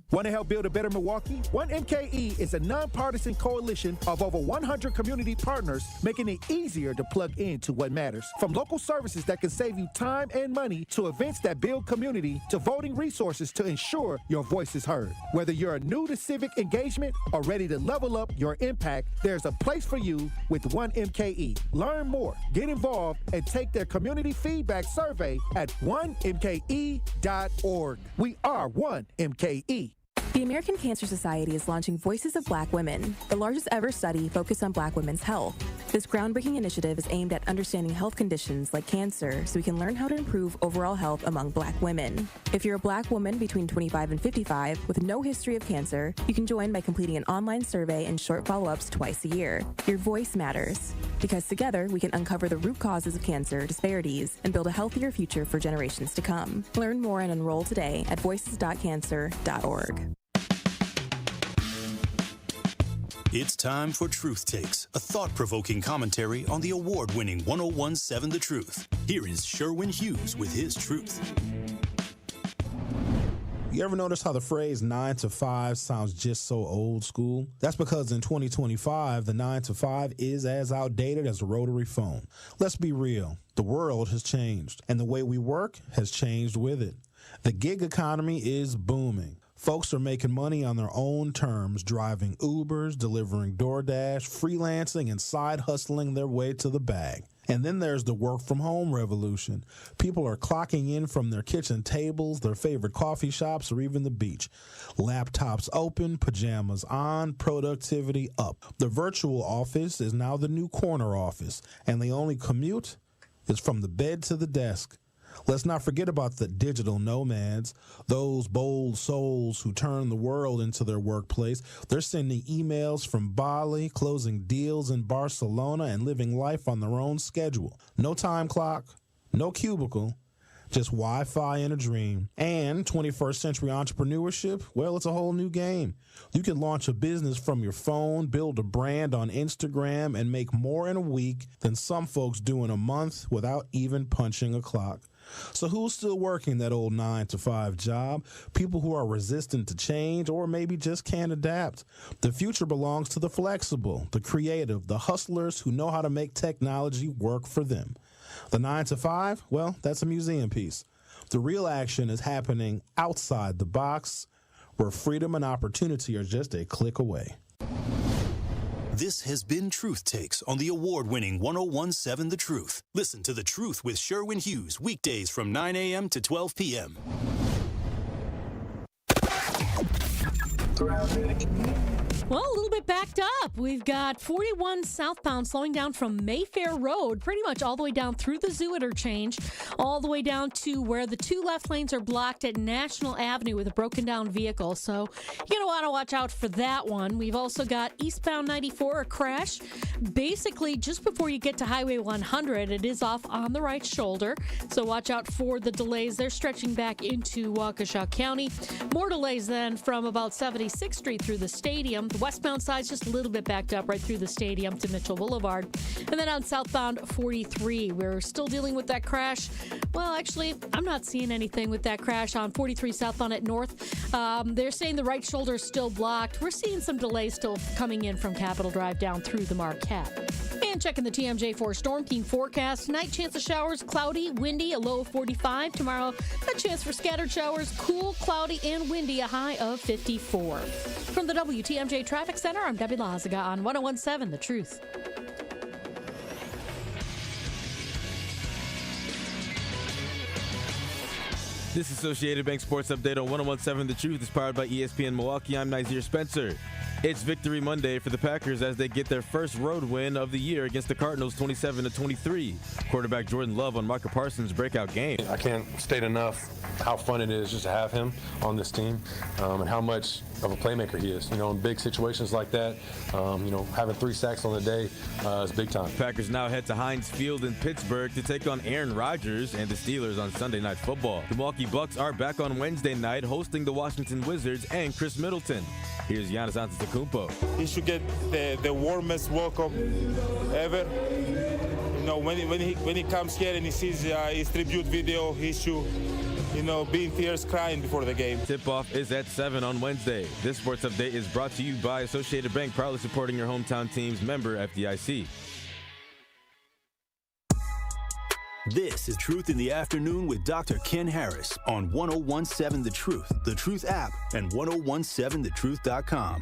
Want to help build a better Milwaukee? 1MKE is a nonpartisan coalition of over 100 community partners, making it easier to plug into what matters. From local services that can save you time and money, to events that build community, to voting resources to ensure your voice is heard. Whether you're new to civic engagement or ready to level up your impact, there's a place for you with 1MKE. Learn more, get involved, and take their community feedback survey at 1mke.org. We are 1MKE. The American Cancer Society is launching Voices of Black Women, the largest ever study focused on Black women's health. This groundbreaking initiative is aimed at understanding health conditions like cancer so we can learn how to improve overall health among Black women. If you're a Black woman between 25 and 55 with no history of cancer, you can join by completing an online survey and short follow-ups twice a year. Your voice matters, because together we can uncover the root causes of cancer disparities and build a healthier future for generations to come. Learn more and enroll today at voices.cancer.org. It's time for Truth Takes, a thought-provoking commentary on the award-winning 1017 The Truth. Here is Sherwin Hughes with his truth. You ever notice how the phrase 9 to 5 sounds just so old school? That's because in 2025, the 9 to 5 is as outdated as a rotary phone. Let's be real. The world has changed, and the way we work has changed with it. The gig economy is booming. Folks are making money on their own terms, driving Ubers, delivering DoorDash, freelancing, and side hustling their way to the bag. And then there's the work-from-home revolution. People are clocking in from their kitchen tables, their favorite coffee shops, or even the beach. Laptops open, pajamas on, productivity up. The virtual office is now the new corner office, and the only commute is from the bed to the desk. Let's not forget about the digital nomads, those bold souls who turn the world into their workplace. They're sending emails from Bali, closing deals in Barcelona, and living life on their own schedule. No time clock, no cubicle, just Wi-Fi and a dream. And 21st century entrepreneurship, well, it's a whole new game. You can launch a business from your phone, build a brand on Instagram, and make more in a week than some folks do in a month without even punching a clock. So who's still working that old 9 to 5 job? People who are resistant to change or maybe just can't adapt. The future belongs to the flexible, the creative, the hustlers who know how to make technology work for them. The 9 to 5, well, that's a museum piece. The real action is happening outside the box, where freedom and opportunity are just a click away. This has been Truth Takes on the award-winning 1017 The Truth. Listen to The Truth with Sherwin Hughes weekdays from 9 a.m. to 12 p.m. Well, a little bit backed up. We've got 41 southbound slowing down from Mayfair Road, pretty much all the way down through the Zoo Interchange, all the way down to where the two left lanes are blocked at National Avenue with a broken down vehicle. So you're going to want to watch out for that one. We've also got eastbound 94, a crash. Basically, just before you get to Highway 100, it is off on the right shoulder. So watch out for the delays. They're stretching back into Waukesha County. More delays then from about 76th Street through the stadium. The westbound side's just a little bit backed up right through the stadium to Mitchell Boulevard. And then on southbound 43, we're still dealing with that crash. Well, actually, I'm not seeing anything with that crash on 43 southbound at North. They're saying the right shoulder is still blocked. We're seeing some delays still coming in from Capitol Drive down through the Marquette. And checking the TMJ4 Storm Team forecast. Tonight, chance of showers, cloudy, windy, a low of 45. Tomorrow, a chance for scattered showers, cool, cloudy, and windy, a high of 54. From the WTMJ Traffic Center, I'm Debbie Lazaga on 1017 The Truth. This Associated Bank Sports Update on 1017 The Truth is powered by ESPN Milwaukee. I'm Nazir Spencer. It's Victory Monday for the Packers as they get their first road win of the year against the Cardinals 27-23. Quarterback Jordan Love on Micah Parsons' breakout game. I can't state enough how fun it is just to have him on this team and how much of a playmaker he is. You know, in big situations like that, having 3 sacks on the day is big time. Packers now head to Heinz Field in Pittsburgh to take on Aaron Rodgers and the Steelers on Sunday Night Football. The Milwaukee Bucks are back on Wednesday night hosting the Washington Wizards and Chris Middleton. Here's Giannis Antetokounmpo. He should get the warmest welcome ever. You know, when he comes here and he sees his tribute video, he should, be in tears crying before the game. Tip-off is at 7 on Wednesday. This sports update is brought to you by Associated Bank, proudly supporting your hometown teams, member FDIC. This is Truth in the Afternoon with Dr. Ken Harris on 1017 The Truth app, and 1017thetruth.com.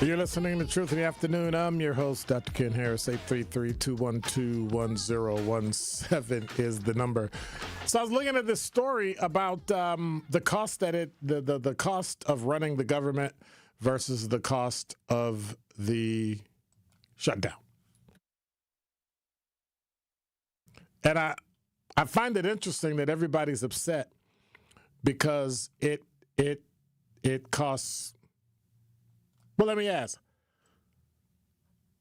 You're listening to Truth in the Afternoon. I'm your host, Dr. Ken Harris. 833-212-1017 is the number. So I was looking at this story about the cost the cost of running the government versus the cost of the shutdown. And I find it interesting that everybody's upset because it costs. Well, let me ask,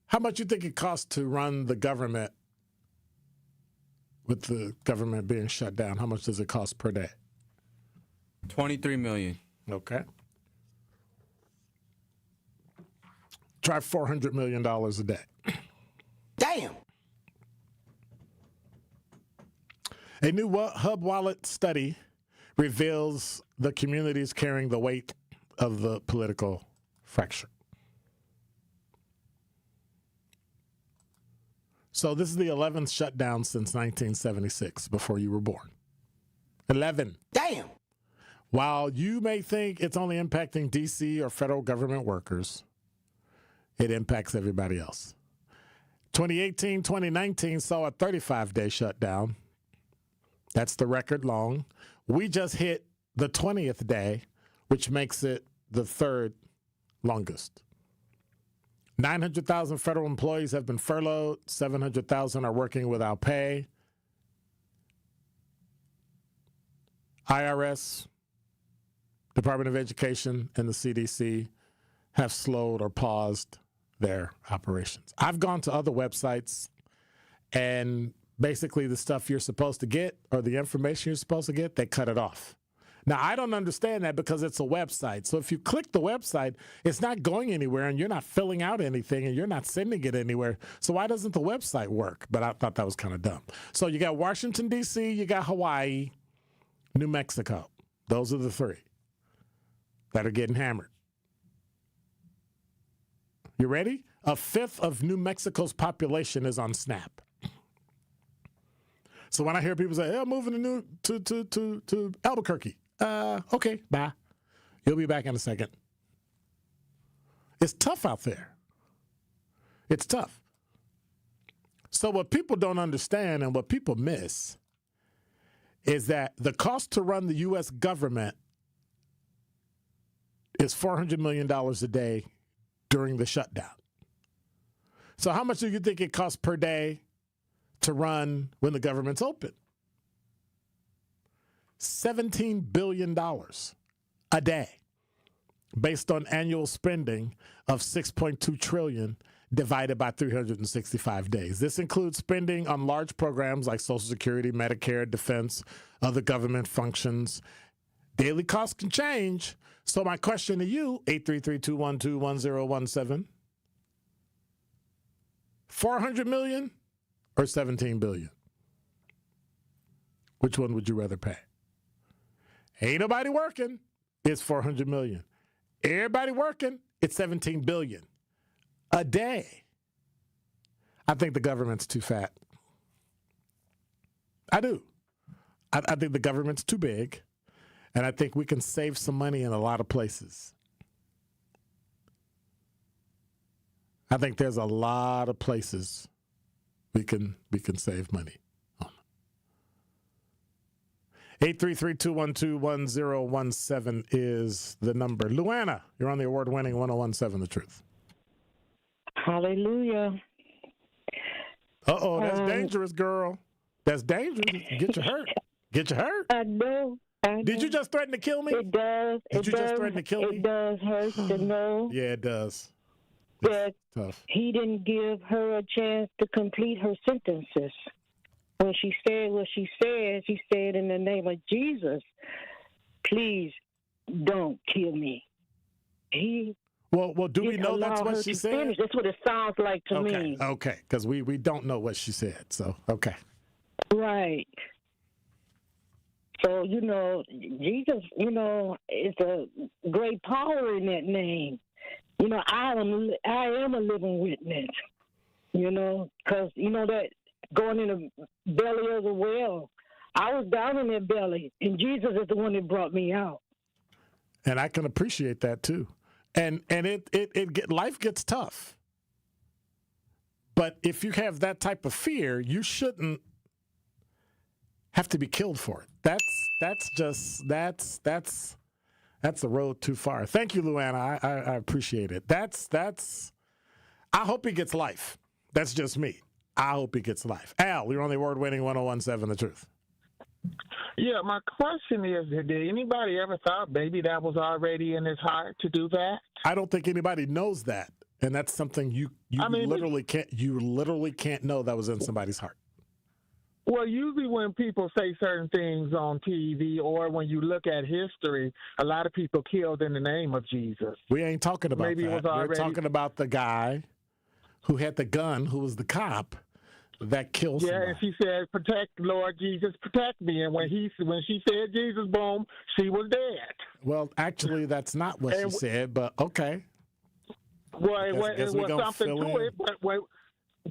how much you think it costs to run the government with the government being shut down? How much does it cost per day? $23 million. Okay. Try $400 million a day. Damn. A new Hub Wallet study reveals the communities carrying the weight of the political fracture. So this is the 11th shutdown since 1976, before you were born. 11. Damn. While you may think it's only impacting D.C. or federal government workers, it impacts everybody else. 2018-2019 saw a 35-day shutdown. That's the record long. We just hit the 20th day, which makes it the third longest. 900,000 federal employees have been furloughed. 700,000 are working without pay. IRS, Department of Education, and the CDC have slowed or paused their operations. I've gone to other websites, and basically the stuff you're supposed to get or the information you're supposed to get, they cut it off. Now, I don't understand that because it's a website. So if you click the website, it's not going anywhere, and you're not filling out anything, and you're not sending it anywhere. So why doesn't the website work? But I thought that was kind of dumb. So you got Washington, D.C., you got Hawaii, New Mexico. Those are the three that are getting hammered. You ready? A fifth of New Mexico's population is on SNAP. So when I hear people say, hey, I'm moving to Albuquerque. Okay, bye. You'll be back in a second. It's tough out there. It's tough. So what people don't understand and what people miss is that the cost to run the U.S. government is $400 million a day during the shutdown. So how much do you think it costs per day to run when the government's open? $17 billion a day, based on annual spending of $6.2 trillion divided by 365 days. This includes spending on large programs like Social Security, Medicare, defense, other government functions. Daily costs can change. So my question to you, 833-212-1017, $400 million or $17 billion? Which one would you rather pay? Ain't nobody working, it's $400 million. Everybody working, it's $17 billion a day. I think the government's too fat. I do. I think the government's too big, and I think we can save some money in a lot of places. I think there's a lot of places we can save money. 833-212-1017 is the number. Luana, you're on the award-winning 1017 The Truth. Hallelujah. Uh-oh, that's dangerous, girl. That's dangerous. Get you hurt. Get you hurt. I know. Did you just threaten to kill me? It does. Did you just threaten to kill me? It does hurt to know. Yeah, it does. That tough. He didn't give her a chance to complete her sentences. When she said what she said in the name of Jesus, please don't kill me. Well, do we know that's what she said? Finish. That's what it sounds like to me. Okay, because we don't know what she said, so okay. Right. So, Jesus, is a great power in that name. I am a living witness, because, that going in the belly of the well, I was down in that belly, and Jesus is the one that brought me out. And I can appreciate that, too. And life gets tough. But if you have that type of fear, you shouldn't have to be killed for it. That's the road too far. Thank you, Luana. I appreciate it. I hope he gets life. That's just me. I hope he gets life. Al, you're on the award-winning 101.7 The Truth. Yeah, my question is, did anybody ever thought maybe that was already in his heart to do that? I don't think anybody knows that, and that's something you literally can't know that was in somebody's heart. Well, usually when people say certain things on TV or when you look at history, a lot of people killed in the name of Jesus. We ain't talking about Maybe that. It was already... We're talking about the guy who had the gun, who was the cop that killed somebody. And she said, "Protect, Lord Jesus, protect me." And when she said Jesus, boom, she was dead. Well, actually, that's not what she said, but okay. Well, it was something to it,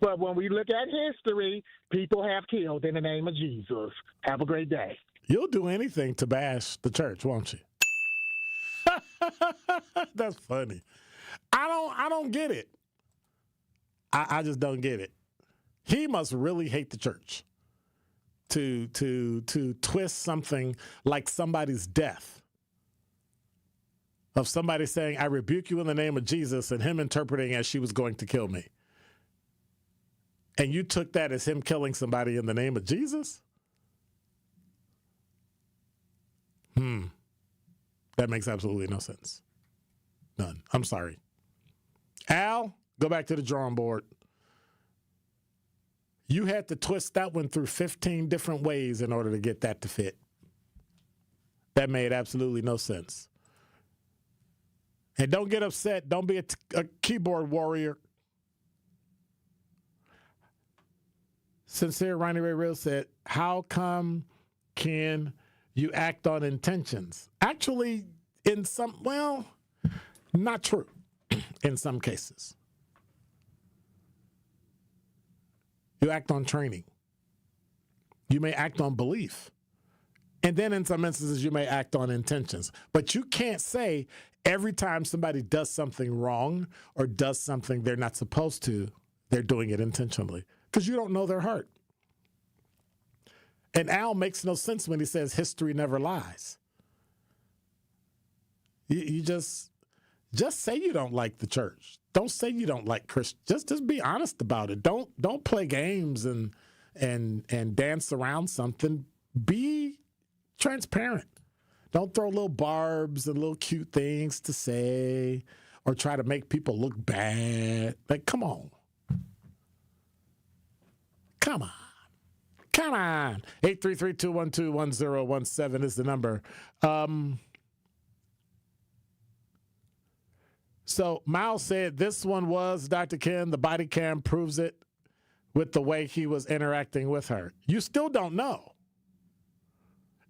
but when we look at history, people have killed in the name of Jesus. Have a great day. You'll do anything to bash the church, won't you? That's funny. I don't get it. I just don't get it. He must really hate the church to twist something like somebody's death of somebody saying, "I rebuke you in the name of Jesus," and him interpreting as she was going to kill me. And you took that as him killing somebody in the name of Jesus? That makes absolutely no sense. None. I'm sorry. Al, go back to the drawing board. You had to twist that one through 15 different ways in order to get that to fit. That made absolutely no sense. And don't get upset. Don't be a keyboard warrior. Sincere Ronnie Ray Real said, "How come can you act on intentions?" Actually, not true in some cases. You act on training. You may act on belief. And then in some instances, you may act on intentions. But you can't say every time somebody does something wrong or does something they're not supposed to, they're doing it intentionally, because you don't know their heart. And Al makes no sense when he says history never lies. You just say you don't like the church. Don't say you don't like Christians. Just be honest about it. Don't play games and dance around something. Be transparent. Don't throw little barbs and little cute things to say or try to make people look bad. Like, come on. Come on. Come on. 833-212-1017 is the number. So Miles said this one was, Dr. Ken, the body cam proves it with the way he was interacting with her. You still don't know.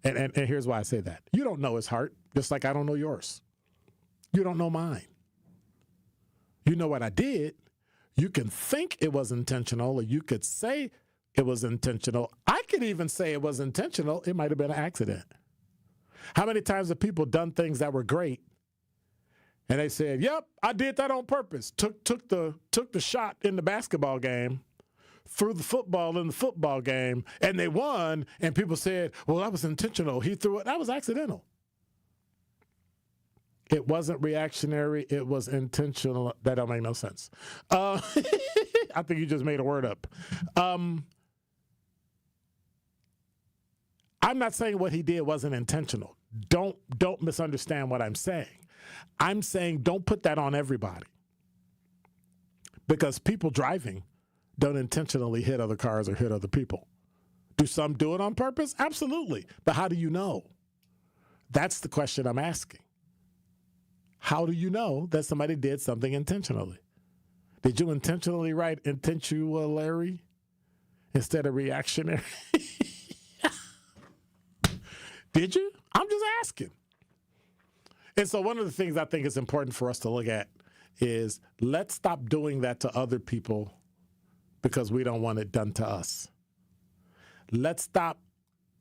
And here's why I say that. You don't know his heart, just like I don't know yours. You don't know mine. You know what I did. You can think it was intentional, or you could say it was intentional. I could even say it was intentional. It might have been an accident. How many times have people done things that were great, and they said, "Yep, I did that on purpose." Took the shot in the basketball game, threw the football in the football game, and they won. And people said, "Well, that was intentional. He threw it. That was accidental." It wasn't reactionary. It was intentional. That don't make no sense. I think you just made a word up. I'm not saying what he did wasn't intentional. Don't misunderstand what I'm saying. I'm saying don't put that on everybody, because people driving don't intentionally hit other cars or hit other people. Do some do it on purpose? Absolutely. But how do you know? That's the question I'm asking. How do you know that somebody did something intentionally? Did you intentionally write intentionally instead of reactionary? Did you? I'm just asking. And so one of the things I think is important for us to look at is let's stop doing that to other people because we don't want it done to us. Let's stop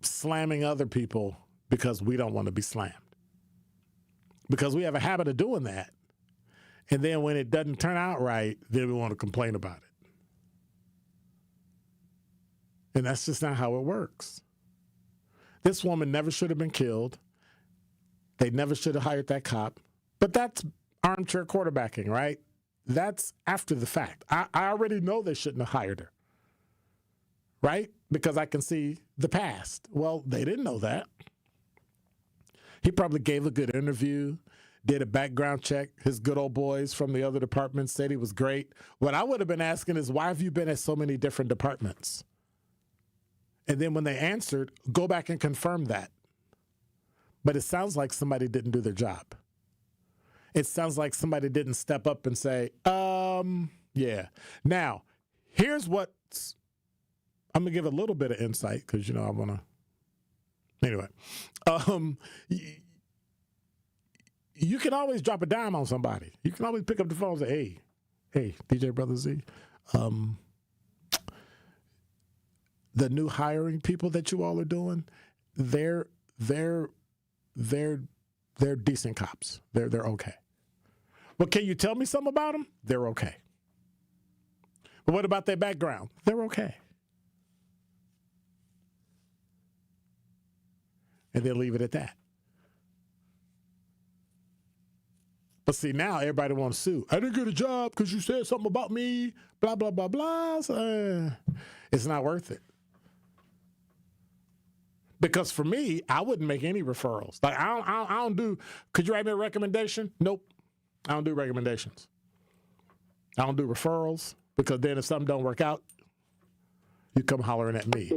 slamming other people because we don't want to be slammed. Because we have a habit of doing that. And then when it doesn't turn out right, then we want to complain about it. And that's just not how it works. This woman never should have been killed. They never should have hired that cop. But that's armchair quarterbacking, right? That's after the fact. I already know they shouldn't have hired her, right? Because I can see the past. Well, they didn't know that. He probably gave a good interview, did a background check. His good old boys from the other departments said he was great. What I would have been asking is, why have you been at so many different departments? And then when they answered, go back and confirm that. But it sounds like somebody didn't do their job. It sounds like somebody didn't step up and say, yeah. Now, here's what's, I'm going to give a little bit of insight because, I want to, anyway. You can always drop a dime on somebody. You can always pick up the phone and say, hey, DJ Brother Z, the new hiring people that you all are doing, they're decent cops. They're okay. Well, can you tell me something about them? They're okay. But what about their background? They're okay. And they'll leave it at that. But see, now everybody wants to sue. I didn't get a job because you said something about me, blah, blah, blah, blah. So, it's not worth it. Because for me, I wouldn't make any referrals. Like, I don't do, could you write me a recommendation? Nope. I don't do recommendations. I don't do referrals because then if something don't work out, you come hollering at me.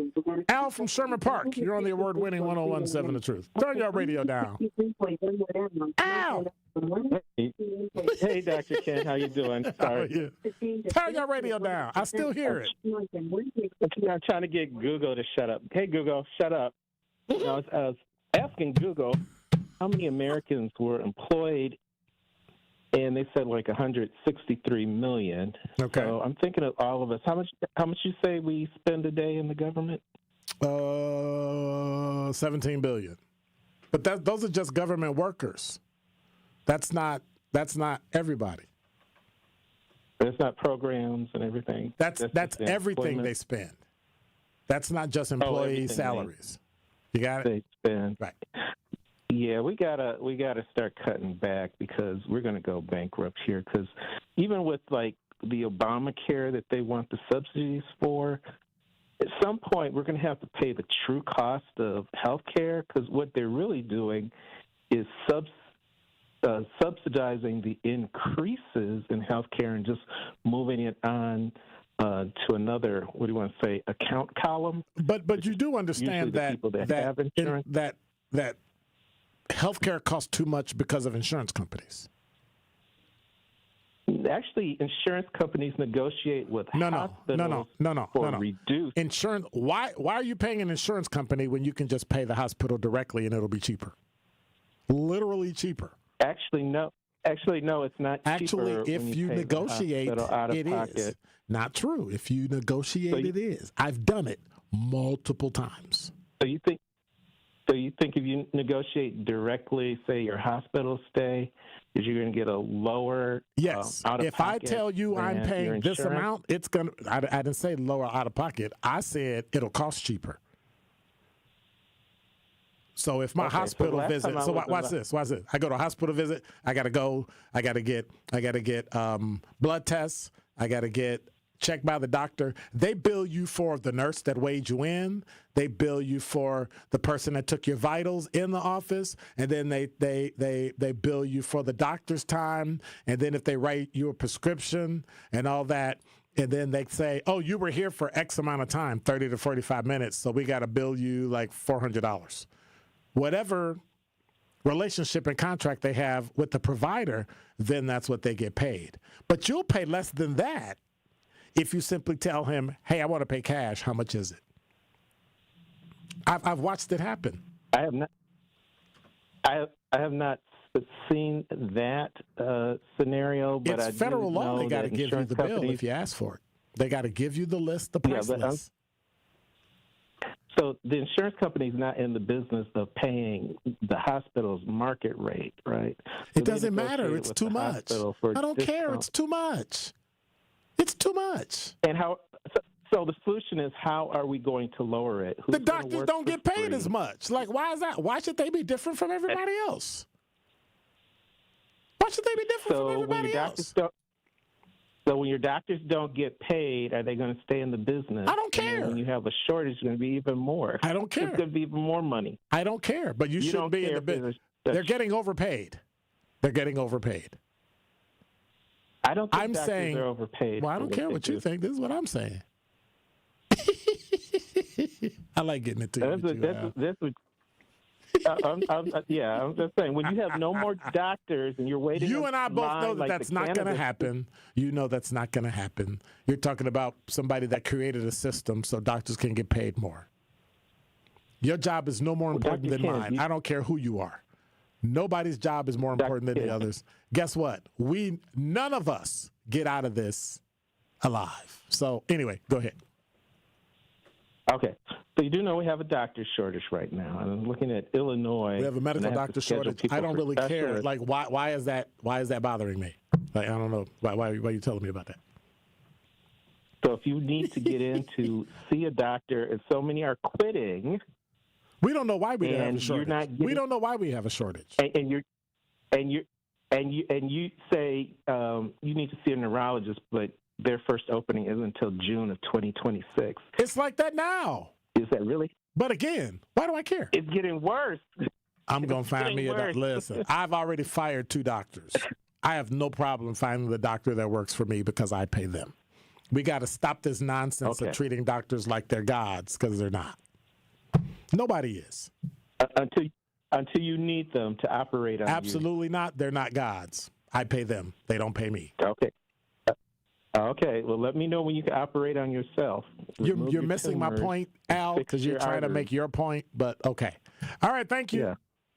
Al from Sherman Park, you're on the award-winning 101.7 The Truth. Turn your radio down. Al! Hey, Dr. Ken, how you doing? Sorry. Turn your radio down. I still hear it. I'm trying to get Google to shut up. Hey, Google, shut up. I was asking Google how many Americans were employed, and they said like 163 million. Okay. So I'm thinking of all of us. How much you say we spend a day in the government? 17 billion. But those are just government workers. That's not everybody. It's not programs and everything. That's everything they spend. That's not just employee salaries. You got it? They spend. Right. Yeah, we gotta start cutting back because we're gonna go bankrupt here. Because even with like the Obamacare that they want the subsidies for, at some point we're gonna have to pay the true cost of health care because what they're really doing is subsidizing the increases in health care and just moving it on to another, what do you want to say, account column. But you do understand that healthcare costs too much because of insurance companies. Actually, insurance companies negotiate with hospitals for reduced insurance. Why are you paying an insurance company when you can just pay the hospital directly and it'll be cheaper? Literally cheaper. Actually, no. It's not cheaper. Actually, if you negotiate, it is. Not true. If you negotiate, it is. I've done it multiple times. So you think if you negotiate directly, say your hospital stay, is you're going to get a lower yes. If I tell you I'm paying this amount, it's going to. I didn't say lower out of pocket. I said it'll cost cheaper. So if my hospital visit, so watch this. I go to a hospital visit. I got to get blood tests. I got to get checked by the doctor. They bill you for the nurse that weighed you in. They bill you for the person that took your vitals in the office, and then they bill you for the doctor's time. And then if they write you a prescription and all that, and then they say, oh, you were here for X amount of time, 30 to 45 minutes, so we got to bill you like $400. Whatever relationship and contract they have with the provider, then that's what they get paid. But you'll pay less than that if you simply tell him, hey, I want to pay cash. How much is it? I've watched it happen. I have not seen that scenario, but it's federal law. They got to give you the bill if you ask for it. They got to give you the list, the price list. So the insurance company is not in the business of paying the hospital's market rate, right? So it doesn't matter. It's too much. I don't care. It's too much. It's too much. And so the solution is, how are we going to lower it? The doctors don't get paid as much. Like, why is that? Why should they be different from everybody else? Why should they be different from everybody else? So when your doctors don't get paid, are they going to stay in the business? I don't care. And when you have a shortage, it's going to be even more. I don't care. It's going to be even more money. I don't care, but you shouldn't be in the business. They're getting overpaid. They're getting overpaid. I don't think doctors are overpaid. Well, I don't care what you think. This is what I'm saying. I like getting it to you. I'm just saying, when you have no more doctors and you're waiting, you and I both know that that's not going to happen. You know that's not going to happen. You're talking about somebody that created a system so doctors can get paid more. Your job is no more important than mine. I don't care who you are. Nobody's job is more important than the others. Guess what? None of us get out of this alive. So anyway, go ahead. Okay. So you do know we have a doctor shortage right now. And I'm looking at Illinois. We have a medical doctor shortage. I don't really care. Like, why is that bothering me? Like, I don't know. Why are you telling me about that? So if you need to get in to see a doctor and so many are quitting. We don't know why we have a shortage. We don't know why we have a shortage. And you say you need to see a neurologist, but their first opening isn't until June of 2026. It's like that now. Is that really? But again, why do I care? It's getting worse. I'm going to find me a doctor. Listen, I've already fired 2 doctors. I have no problem finding the doctor that works for me because I pay them. We got to stop this nonsense of treating doctors like they're gods, because they're not. Nobody is. Until you need them to operate on you. Absolutely not. They're not gods. I pay them. They don't pay me. Okay. Okay, well, let me know when you can operate on yourself. You're missing my point, Al, because you're trying to make your point, but okay. All right, thank you. Yeah.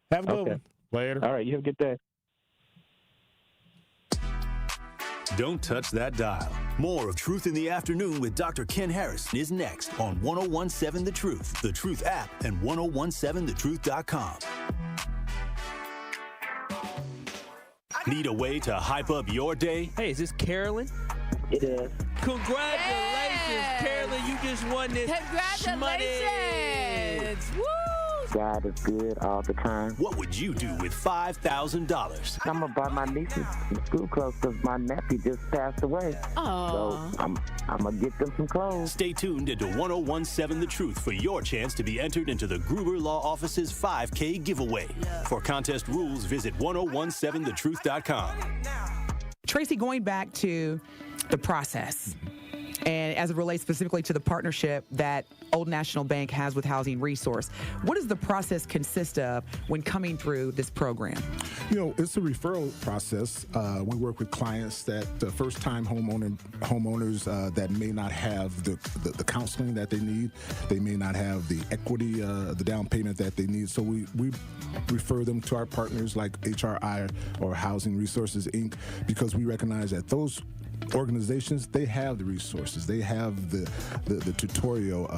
Have a good one. Later. All right, you have a good day. Don't touch that dial. More of Truth in the Afternoon with Dr. Ken Harrison is next on 1017 The Truth, The Truth app, and 1017thetruth.com. Need a way to hype up your day? Hey, is this Carolyn? It is. Congratulations, Carolyn. You just won this. Congratulations. Woo! God is good all the time. What would you do with $5,000? I'm going to buy my nieces some school clothes because my nephew just passed away. Aww. So I'm going to get them some clothes. Stay tuned into 1017 The Truth for your chance to be entered into the Gruber Law Office's 5K giveaway. For contest rules, visit 1017thetruth.com. Tracy, going back to the process, and as it relates specifically to the partnership that Old National Bank has with Housing Resource, what does the process consist of when coming through this program? You know, it's a referral process. We work with clients that first-time homeowners that may not have the counseling that they need. They may not have the equity, the down payment that they need. So we refer them to our partners like HRI or Housing Resources, Inc., because we recognize that those organizations, they have the resources, they have the tutorial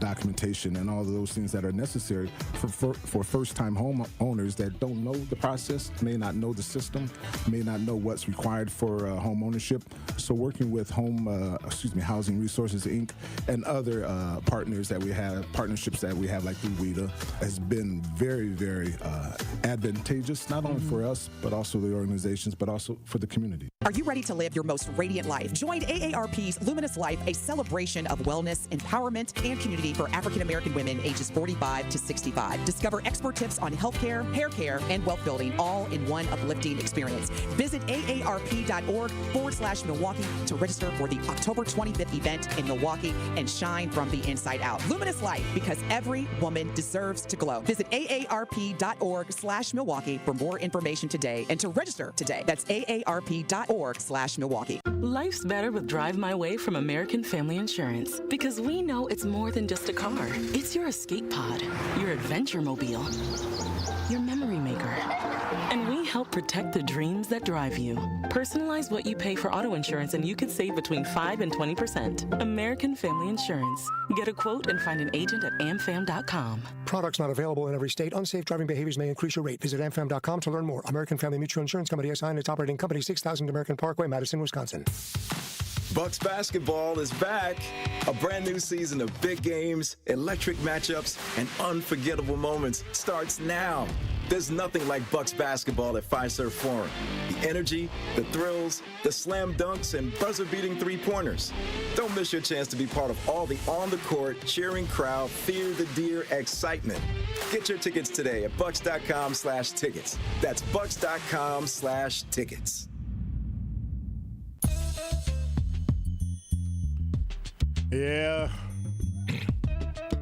documentation and all of those things that are necessary for first-time homeowners that don't know the process, may not know the system, may not know what's required for home ownership. So working with Housing Resources, Inc. and other partnerships that we have like through WIDA has been very, very advantageous, not only for us, but also the organizations, but also for the community. Are you ready to live your most radiant life? Join AARP's Luminous Life, a celebration of wellness, empowerment, and community for African American women ages 45 to 65. Discover expert tips on healthcare, hair care, and wealth building, all in one uplifting experience. Visit aarp.org/Milwaukee to register for the October 25th event in Milwaukee and shine from the inside out. Luminous Life, because every woman deserves to glow. Visit aarp.org/Milwaukee for more information today and to register today. That's aarp.org/Milwaukee. Life's better with Drive My Way from American Family Insurance, because we know it's more than just a car. It's your escape pod, your adventure mobile, your memory maker, And we help protect the dreams that drive you. Personalize what you pay for auto insurance and you could save between 5 and 20%. American Family Insurance. Get a quote and find an agent at amfam.com. Products not available in every state. Unsafe driving behaviors may increase your rate. Visit amfam.com to learn more. American Family Mutual Insurance Company SI and its operating company 6000 American Parkway, Madison, Wisconsin. Bucks basketball is back. A brand new season of big games, electric matchups, and unforgettable moments starts now. There's nothing like Bucks basketball at Fiserv Forum. The energy, the thrills, the slam dunks, and buzzer-beating three-pointers. Don't miss your chance to be part of all the on-the-court, cheering crowd, fear the deer excitement. Get your tickets today at bucks.com/tickets. That's bucks.com/tickets. Yeah.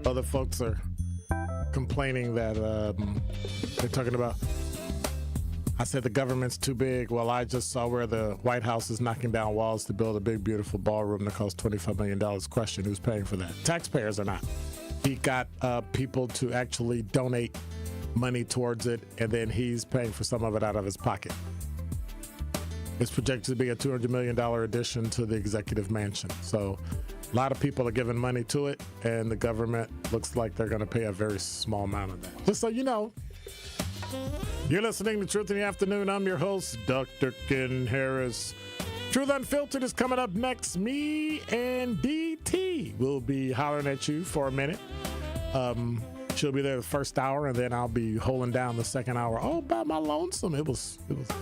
Other folks are complaining that they're talking about, I said the government's too big. Well, I just saw where the White House is knocking down walls to build a big, beautiful ballroom that costs $25 million. Question, who's paying for that? Taxpayers are not. He got people to actually donate money towards it, and then he's paying for some of it out of his pocket. It's projected to be a $200 million addition to the executive mansion. So a lot of people are giving money to it, and the government looks like they're going to pay a very small amount of that. Just so you know. You're listening to Truth in the Afternoon. I'm your host, Dr. Ken Harris. Truth Unfiltered is coming up next. Me and DT will be hollering at you for a minute. She'll be there the first hour, and then I'll be holding down the second hour all by my lonesome. It was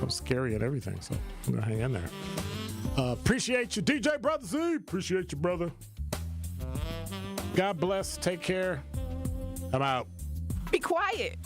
scary and everything, so I'm going to hang in there. Appreciate you, DJ Brother Z. Appreciate you, brother. God bless. Take care. I'm out. Be quiet.